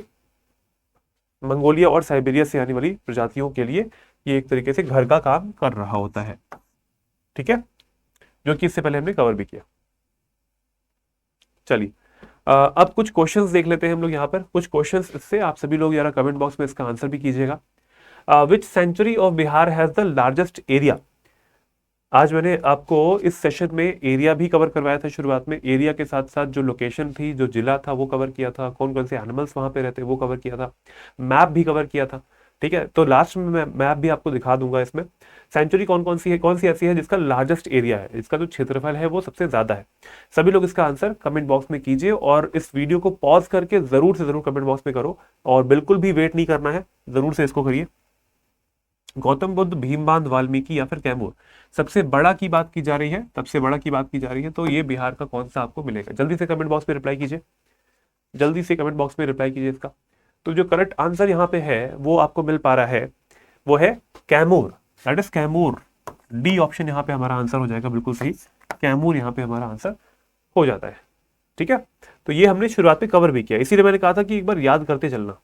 मंगोलिया और साइबेरिया से आने वाली प्रजातियों के लिए ये एक तरीके से घर का काम कर रहा होता है। ठीक है, जो कि इससे पहले हमने कवर भी किया। चलिए अब कुछ क्वेश्चंस देख लेते हैं हम लोग यहाँ पर। कुछ क्वेश्चंस इससे आप सभी लोग यार कमेंट बॉक्स में इसका आंसर भी कीजिएगा। Which sanctuary of Bihar has the largest area? आज मैंने आपको इस सेशन में एरिया भी कवर करवाया था। शुरुआत में एरिया के साथ साथ जो लोकेशन थी, जो जिला था वो कवर किया था, कौन कौन से एनिमल्स वहां पे रहते वो कवर किया था, मैप भी कवर किया था। ठीक है, तो लास्ट में मैं मैप भी आपको दिखा दूंगा। इसमें सेंचुरी कौन कौन सी है, कौन सी ऐसी है जिसका लार्जेस्ट एरिया है, जिसका जो क्षेत्रफल है वो सबसे ज्यादा है। सभी लोग इसका आंसर कमेंट बॉक्स में कीजिए, और इस वीडियो को पॉज करके जरूर से जरूर कमेंट बॉक्स में करो, और बिल्कुल भी वेट नहीं करना है, जरूर से इसको करिए। गौतम बुद्ध, भीमबांध, वाल्मीकि या फिर कैमूर, सबसे बड़ा की बात की जा रही है, सबसे बड़ा की बात की जा रही है, तो ये बिहार का कौन सा आपको मिलेगा? जल्दी से कमेंट बॉक्स में रिप्लाई कीजिए, जल्दी से कमेंट बॉक्स में रिप्लाई कीजिए इसका। तो जो करेक्ट आंसर यहाँ पे है वो आपको मिल पा रहा है, वो है Kaimur, that is Kaimur. D option यहाँ पे हमारा आंसर हो जाएगा, बिल्कुल सही, कैमूर यहाँ पे हमारा आंसर हो जाता है। ठीक है, तो ये हमने शुरुआत में कवर भी किया, इसीलिए मैंने कहा था कि एक बार याद करते चलना,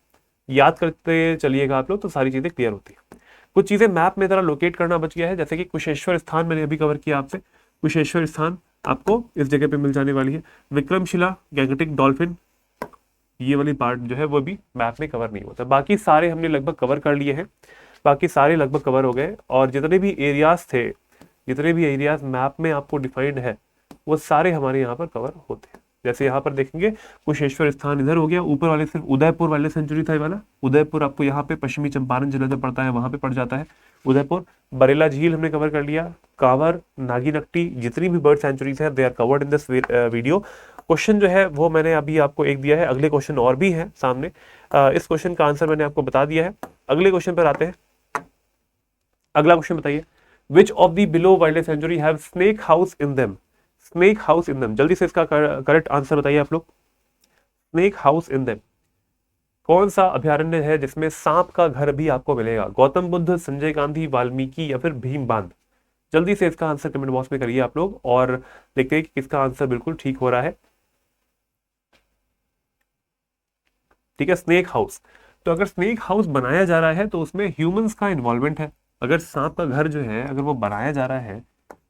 याद करते चलिएगा आप लोग तो सारी चीजें क्लियर होती है। कुछ चीजें मैप में जरा लोकेट करना बच गया है, जैसे कि कुशेश्वर स्थान मैंने अभी कवर किया आपसे, कुशेश्वर स्थान आपको इस जगह पे मिल जाने वाली है। विक्रमशिला गैंगटिक डॉल्फिन, ये वाली पार्ट जो है वो भी मैप में कवर नहीं होता। बाकी सारे हमने लगभग कवर कर लिए हैं, बाकी सारे लगभग कवर हो गए, और जितने भी एरियाज थे, जितने भी एरियाज मैप में आपको डिफाइंड है वो सारे हमारे यहाँ पर कवर होते हैं। जैसे यहाँ पर देखेंगे कुशेश्वर स्थान इधर हो गया, ऊपर वाले सिर्फ उदयपुर वाइल्ड लाइफ सेंचुरी था ये वाला। उदयपुर आपको यहाँ पे पश्चिमी चंपारण जिला जो पड़ता है वहां पे पड़ जाता है उदयपुर। बरेला झील हमने कवर कर लिया। कांवर, नागीनक्टी, जितनी भी बर्ड सेंचुरीज है they are covered in this video. Question जो है वो मैंने अभी आपको एक दिया है, अगले क्वेश्चन और भी है सामने। इस क्वेश्चन का आंसर मैंने आपको बता दिया है। अगले क्वेश्चन पर आते हैं। अगला क्वेश्चन बताइए, विच of the below wild life century have snake house in them? Snake house in them, जल्दी से इसका करेक्ट आंसर बताइए आप लोग। स्नेक हाउस इन देम, कौन सा अभयारण्य है जिसमें सांप का घर भी आपको मिलेगा? गौतम बुद्ध, संजय गांधी, वाल्मीकि या फिर भीम बांध? जल्दी से इसका आंसर कमेंट बॉक्स में करिए आप लोग और देखते हैं कि किसका आंसर बिल्कुल ठीक हो रहा है। ठीक है, स्नेक हाउस। तो अगर स्नेक हाउस बनाया जा रहा है तो उसमें ह्यूमंस का इन्वॉल्वमेंट है। अगर सांप का घर जो है अगर वो बनाया जा रहा है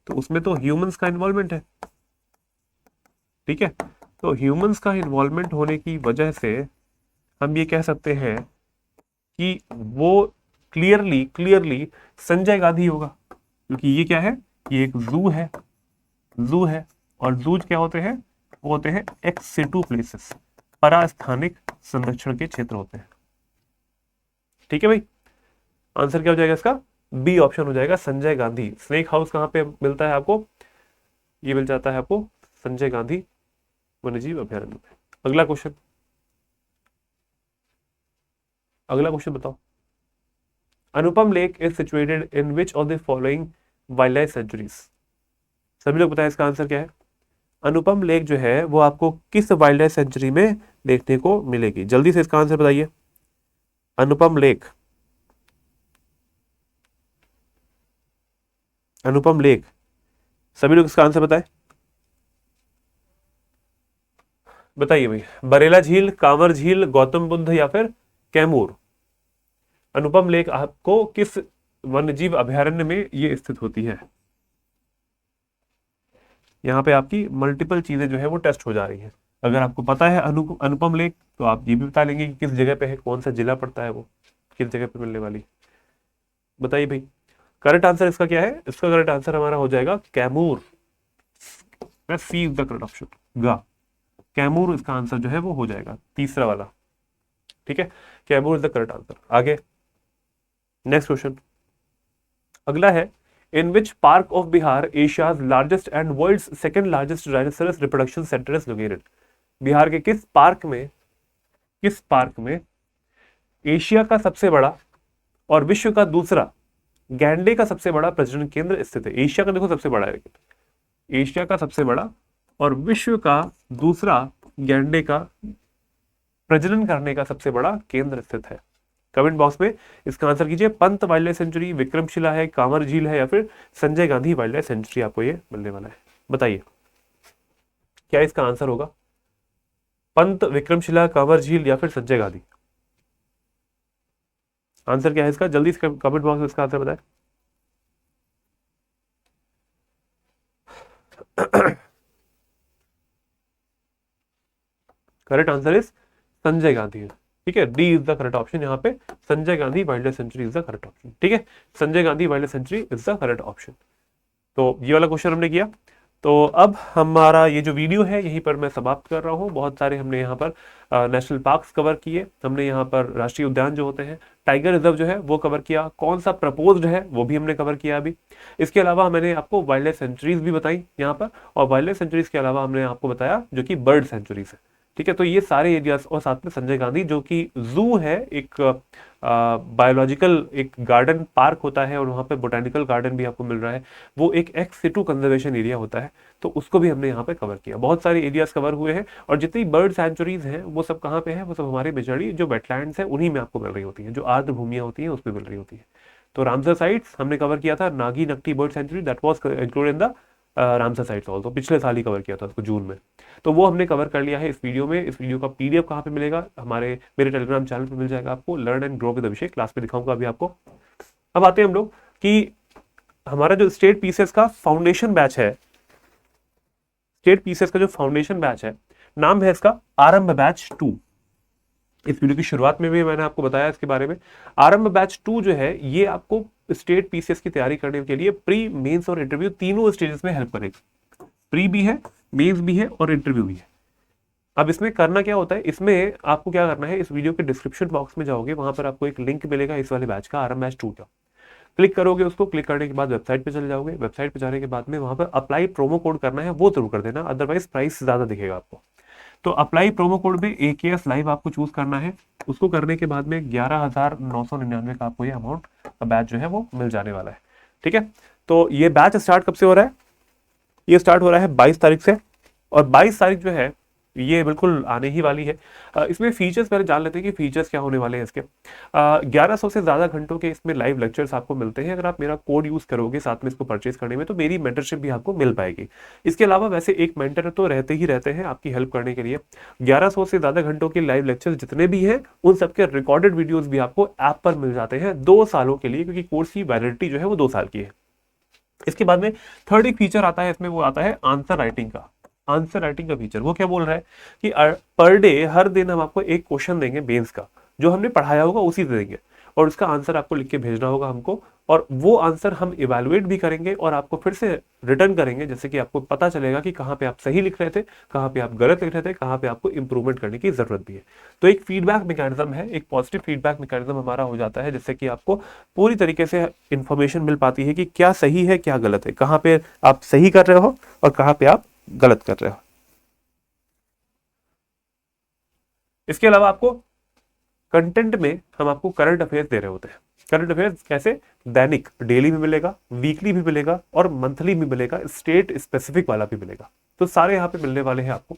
तो उसमें तो ह्यूमंस का इन्वॉल्वमेंट है। ठीक है, तो ह्यूमंस का इन्वॉल्वमेंट होने की वजह से हम ये कह सकते हैं कि वो क्लियरली संजय गांधी होगा, क्योंकि ये क्या है, ये एक जू है और जूज क्या होते हैं? वो होते हैं एक्स सिटू प्लेसेस, परास्थानिक संरक्षण के क्षेत्र होते हैं। ठीक है भाई, आंसर क्या हो जाएगा इसका? बी ऑप्शन हो जाएगा, संजय गांधी। स्नेक हाउस कहां पे मिलता है आपको? ये मिल जाता है आपको संजय गांधी वन्यजीव अभयारण्य में। अगला क्वेश्चन बताओ। Anupam lake is situated in which of the following wild life sanctuaries? सभी लोग बताएं इसका आंसर क्या है। अनुपम लेक जो है वो आपको किस वाइल्ड लाइफ सेंचुरी में देखने को मिलेगी? जल्दी से इसका आंसर बताइए। अनुपम लेक, अनुपम लेक, सभी लोग इसका आंसर बताएं। बताइए भाई, बरेला झील, कांवर झील, गौतम बुद्ध या फिर कैमूर? अनुपम लेक आपको किस वन्यजीव अभयारण्य में ये स्थित होती है? यहाँ पे आपकी मल्टीपल चीजें जो है वो टेस्ट हो जा रही है। अगर आपको पता है अनुपम लेक तो आप ये भी बता लेंगे कि किस जगह पे है, कौन सा जिला पड़ता है, वो किस जगह पे मिलने वाली। बताइए भाई, करेक्ट आंसर इसका क्या है? इसका करेक्ट आंसर हमारा हो जाएगा कैमूर। सी इज द करेक्ट ऑप्शन, गा, कैमूर इसका आंसर जो है वो हो जाएगा, तीसरा वाला। ठीक है, Kaimur is the correct answer. आगे नेक्स्ट क्वेश्चन अगला है, in which park of Bihar Asia's largest and world's second largest rhinoceros reproduction centre is located? Bihar के किस पार्क में एशिया का सबसे बड़ा और विश्व का दूसरा गैंडे का सबसे बड़ा प्रजनन केंद्र स्थित है? एशिया का देखो सबसे बड़ा है, एशिया का सबसे बड़ा और विश्व का दूसरा गैंडे का प्रजनन करने का सबसे बड़ा केंद्र स्थित है। कमेंट बॉक्स में इसका आंसर कीजिए। Pant wild life century, Vikramshila है, कांवर झील है या फिर Sanjay Gandhi wild life century आपको ये मिलने वाला है। बताइए क्या इसका आंसर होगा? पंत, विक्रमशिला, कांवर झील या फिर संजय गांधी? आंसर क्या है इसका? जल्दी से कमेंट बॉक्स में इसका आंसर बताएं। Correct answer is Sanjay Gandhi. ठीक है, D is the correct option. यहाँ पे Sanjay Gandhi wild life sanctuary is the correct option. ठीक है, Sanjay Gandhi wild life sanctuary is the correct option. तो ये वाला क्वेश्चन हमने किया। तो अब हमारा ये जो वीडियो है यहीं पर मैं समाप्त कर रहा हूँ। बहुत सारे हमने यहाँ पर नेशनल पार्क्स कवर किए, हमने यहाँ पर राष्ट्रीय उद्यान जो होते हैं, टाइगर रिजर्व जो है वो कवर किया, कौन सा प्रपोज्ड है वो भी हमने कवर किया अभी। इसके अलावा मैंने आपको वाइल्ड लाइफ सेंचुरीज भी बताई यहाँ पर, और वाइल्ड लाइफ सेंचुरीज के अलावा हमने आपको बताया जो कि बर्ड सेंचुरीज है। ठीक है, तो ये सारे एरियाज और साथ में संजय गांधी जो कि जू है, एक बायोलॉजिकल एक गार्डन पार्क होता है और वहाँ पे बोटानिकल गार्डन भी आपको मिल रहा है, वो एक एक्स सिटू कंजर्वेशन एरिया होता है, तो उसको भी हमने यहाँ पे कवर किया। बहुत सारे एरियाज कवर हुए हैं और जितनी बर्ड सेंचुरीज हैं वो सब कहाँ पे है? वो सब हमारे मेजॉरिटी जो वेटलैंड्स है उन्हीं में आपको मिल रही होती है, जो आर्द्र भूमियाँ होती हैं उसमें मिल रही होती है। तो रामसर साइट्स हमने कवर किया था, Nagi Nakti bird sanctuary that was included in the Ramsar sites also, पिछले साल ही कवर किया था उसको जून में, तो वो हमने कवर कर लिया है इस वीडियो में। इस वीडियो का पीडीएफ कहाँ पे मिलेगा? मेरे टेलीग्राम चैनल पे मिल जाएगा आपको, learn and grow with Abhishek, class में दिखाऊंगा अभी आपको। अब आते हैं हम लोग कि हमारा जो स्टेट पीसीएस का फाउंडेशन बैच है, स्टेट पीसीएस का जो फाउंडेशन बैच है, नाम है इसका आरंभ बैच 2। इस वीडियो की शुरुआत में भी मैंने आपको बताया इसके बारे में। आरंभ बैच 2 जो है ये आपको स्टेट पीसीएस की तैयारी करने के लिए प्री, मेंस और इंटरव्यू तीनों स्टेजेस में हेल्प करेगी। प्री भी है, मेंस भी है और इंटरव्यू भी है। अब इसमें करना क्या होता है, इसमें आपको क्या करना है, इस वीडियो के डिस्क्रिप्शन बॉक्स में जाओगे, वहां पर आपको एक लिंक मिलेगा इस वाले बैच का, आरएम बैच 2 का। क्लिक करोगे, उसको क्लिक करने के बाद वेबसाइट पे चले जाओगे। वेबसाइट पे जाने के बाद में वहां पर अप्लाई प्रोमो कोड करना है, वो जरूर कर देना, अदरवाइज प्राइस ज्यादा दिखेगा आपको। तो अप्लाई प्रोमो कोड में AKS लाइव आपको चूज करना है। उसको करने के बाद में 11,999 का आपको ये अमाउंट का बैच जो है वो मिल जाने वाला है। ठीक है, तो ये बैच स्टार्ट कब से हो रहा है, ये स्टार्ट हो रहा है 22 तारीख से, और 22 तारीख जो है ये बिल्कुल आने ही वाली है। इसमें फीचर्स पहले जान लेते हैं कि फीचर्स क्या होने वाले हैं इसके। 1100 से ज़्यादा घंटों के इसमें लाइव लेक्चर्स आपको मिलते हैं। अगर आप मेरा कोड यूज़ करोगे साथ में इसको परचेज करने में, तो मेरी मेंटरशिप भी आपको मिल पाएगी। इसके अलावा वैसे एक मेंटर तो रहते ही रहते हैं आपकी हेल्प करने के लिए। 1100 से ज़्यादा घंटों के लाइव लेक्चर्स जितने भी हैं, उन सबके रिकॉर्डेड वीडियोज़ भी आपको ऐप पर मिल जाते हैं 2 सालों के लिए, क्योंकि कोर्स की वैलिडिटी जो है वो 2 साल की है। इसके बाद में थर्ड एक फीचर आता है इसमें, वो आता है आंसर राइटिंग का। आंसर राइटिंग का फीचर वो क्या बोल रहा है कि पर डे हर दिन हम आपको एक क्वेश्चन देंगे मेंस का, जो हमने पढ़ाया होगा उसी से देंगे, और उसका आंसर आपको लिख के भेजना होगा हमको, और वो आंसर हम इवैल्यूएट भी करेंगे और आपको फिर से रिटर्न करेंगे, जैसे कि आपको पता चलेगा कि कहाँ पे आप सही लिख रहे थे, कहाँ पे आप गलत लिख रहे थे, कहाँ पे आपको इंप्रूवमेंट करने की जरूरत भी है। तो एक फीडबैक मैकेनिज्म है, एक पॉजिटिव फीडबैक मैकेनिज्म हमारा हो जाता है, जिससे कि आपको पूरी तरीके से इंफॉर्मेशन मिल पाती है कि क्या सही है क्या गलत है, कहाँ पे आप सही कर रहे हो और कहाँ पे आप गलत कर रहे हो। इसके अलावा आपको कंटेंट में हम आपको करंट अफेयर्स दे रहे होते हैं। करंट अफेयर्स कैसे, दैनिक डेली भी मिलेगा, वीकली भी मिलेगा और मंथली भी मिलेगा, स्टेट स्पेसिफिक वाला भी मिलेगा। तो सारे यहाँ पे मिलने वाले हैं आपको।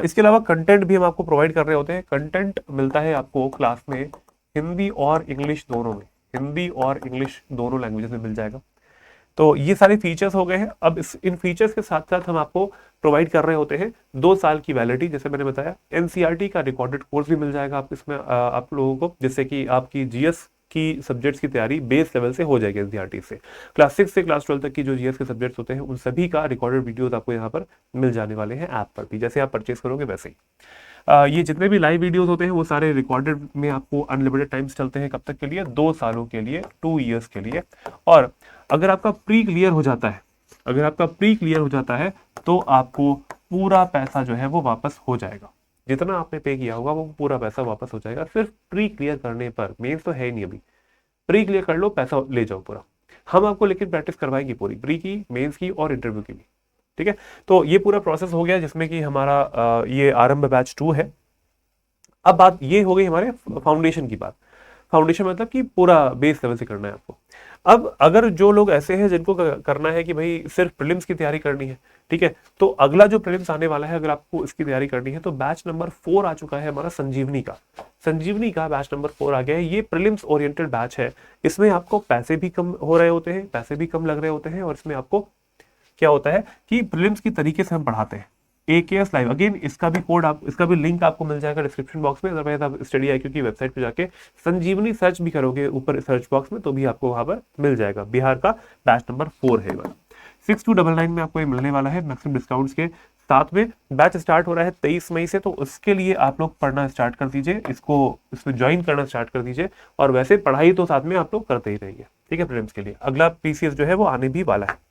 इसके अलावा कंटेंट भी हम आपको प्रोवाइड कर रहे होते हैं। कंटेंट मिलता है आपको क्लास में हिंदी और इंग्लिश दोनों में, हिंदी और इंग्लिश दोनों लैंग्वेजेस में मिल जाएगा। तो ये सारे फीचर्स हो गए हैं। अब इन फीचर्स के साथ साथ हम आपको प्रोवाइड कर रहे होते हैं 2 साल की वैलिडिटी, जैसे मैंने बताया। NCERT का रिकॉर्डेड कोर्स भी मिल जाएगा आप इसमें आप लोगों को, जिससे कि आपकी GS की सब्जेक्ट्स की तैयारी बेस लेवल से हो जाएगी NCERT से। क्लास 6 से क्लास 12 तक की जो GS के सब्जेक्ट्स होते हैं, उन सभी का रिकॉर्डेड वीडियोस आपको यहाँ पर मिल जाने वाले हैं ऐप पर भी, जैसे आप परचेज करोगे वैसे ही। ये जितने भी लाइव वीडियोस होते हैं वो सारे रिकॉर्डेड में आपको अनलिमिटेड टाइम्स चलते हैं। कब तक के लिए, 2 सालों के लिए, 2 ईयर्स के लिए। और अगर आपका प्री क्लियर हो जाता है, अगर आपका प्री क्लियर हो जाता है तो आपको पूरा पैसा जो है वो वापस हो जाएगा। जितना आपने पे किया होगा वो पूरा पैसा वापस हो जाएगा, सिर्फ प्री क्लियर करने पर। मेंस तो है ही नहीं अभी, प्री क्लियर कर लो, पैसा ले जाओ पूरा। हम आपको लेकिन प्रैक्टिस करवाएंगे पूरी, प्री की, मेंस की और इंटरव्यू की भी। ठीक है, तो ये पूरा प्रोसेस हो गया, जिसमें कि हमारा ये आरंभ बैच 2 है। अब बात ये हो गई हमारे फाउंडेशन की बात। फाउंडेशन मतलब कि पूरा बेस लेवल से करना है आपको। अब अगर जो लोग ऐसे हैं जिनको करना है कि भाई सिर्फ प्रीलिम्स की तैयारी करनी है, ठीक है, तो अगला जो प्रीलिम्स आने वाला है, अगर आपको इसकी तैयारी करनी है, तो बैच नंबर 4 आ चुका है हमारा संजीवनी का। संजीवनी का बैच नंबर 4 आ गया है। ये प्रीलिम्स ओरिएंटेड बैच है। इसमें आपको पैसे भी कम हो रहे होते हैं, पैसे भी कम लग रहे होते हैं, और इसमें आपको क्या होता है कि प्रीलिम्स की तरीके से हम पढ़ाते हैं। AKS लाइव, अगेन इसका भी कोड आप, इसका भी लिंक आपको मिल जाएगा डिस्क्रिप्शन बॉक्स में। अदरवाइज आप स्टडी IQ की वेबसाइट पे जाके संजीवनी सर्च भी करोगे ऊपर सर्च बॉक्स में, तो भी आपको वहां पर मिल जाएगा। बिहार का बैच नंबर 4 है। 6299 में आपको ये मिलने वाला है मैक्सिमम डिस्काउंट्स के साथ में। बैच स्टार्ट हो रहा है 23 मई से, तो उसके लिए आप लोग पढ़ना स्टार्ट कर दीजिए, इसमें ज्वाइन करना स्टार्ट कर दीजिए। और वैसे पढ़ाई तो साथ में आप लोग करते ही रहिए, ठीक है। प्रीलिम्स के लिए अगला PCS जो है वो आने भी वाला है।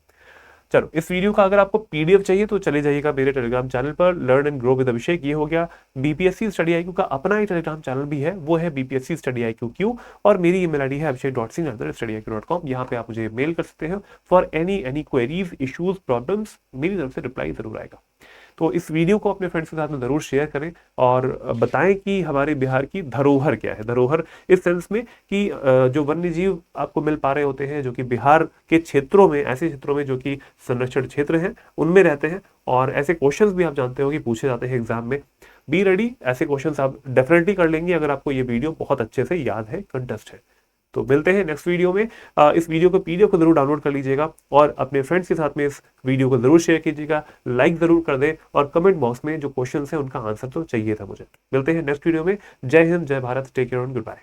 चलो, इस वीडियो का अगर आपको PDF चाहिए तो चले जाइएगा मेरे टेलीग्राम चैनल पर, लर्न एंड ग्रो विद अभिषेक। ये हो गया। BPSC स्टडी IQ का अपना ही टेलीग्राम चैनल भी है, वो है BPSC स्टडी IQ Q, और मेरी ईमेल ID है abhishek.singh@studyIQ.com। यहाँ पे आप मुझे मेल कर सकते हैं for any queries, issues, problems. मेरी तरफ से रिप्लाई जरूर आएगा। तो इस वीडियो को अपने फ्रेंड्स के साथ में ज़रूर शेयर करें और बताएं कि हमारे बिहार की धरोहर क्या है। धरोहर इस सेंस में कि जो वन्य जीव आपको मिल पा रहे होते हैं, जो कि बिहार के क्षेत्रों में, ऐसे क्षेत्रों में जो कि संरक्षित क्षेत्र हैं, उनमें रहते हैं। और ऐसे क्वेश्चंस भी आप जानते हो कि पूछे जाते हैं एग्जाम में। बी रेडी, ऐसे क्वेश्चंस आप डेफिनेटली कर लेंगे अगर आपको ये वीडियो बहुत अच्छे से याद है, कंटेस्ट है। तो मिलते हैं नेक्स्ट वीडियो में। इस वीडियो को PDF को जरूर डाउनलोड कर लीजिएगा और अपने फ्रेंड्स के साथ में इस वीडियो को जरूर शेयर कीजिएगा, लाइक जरूर कर दें, और कमेंट बॉक्स में जो क्वेश्चंस हैं उनका आंसर तो चाहिए था मुझे। मिलते हैं नेक्स्ट वीडियो में। जय हिंद, जय Bharat, take care and good bye.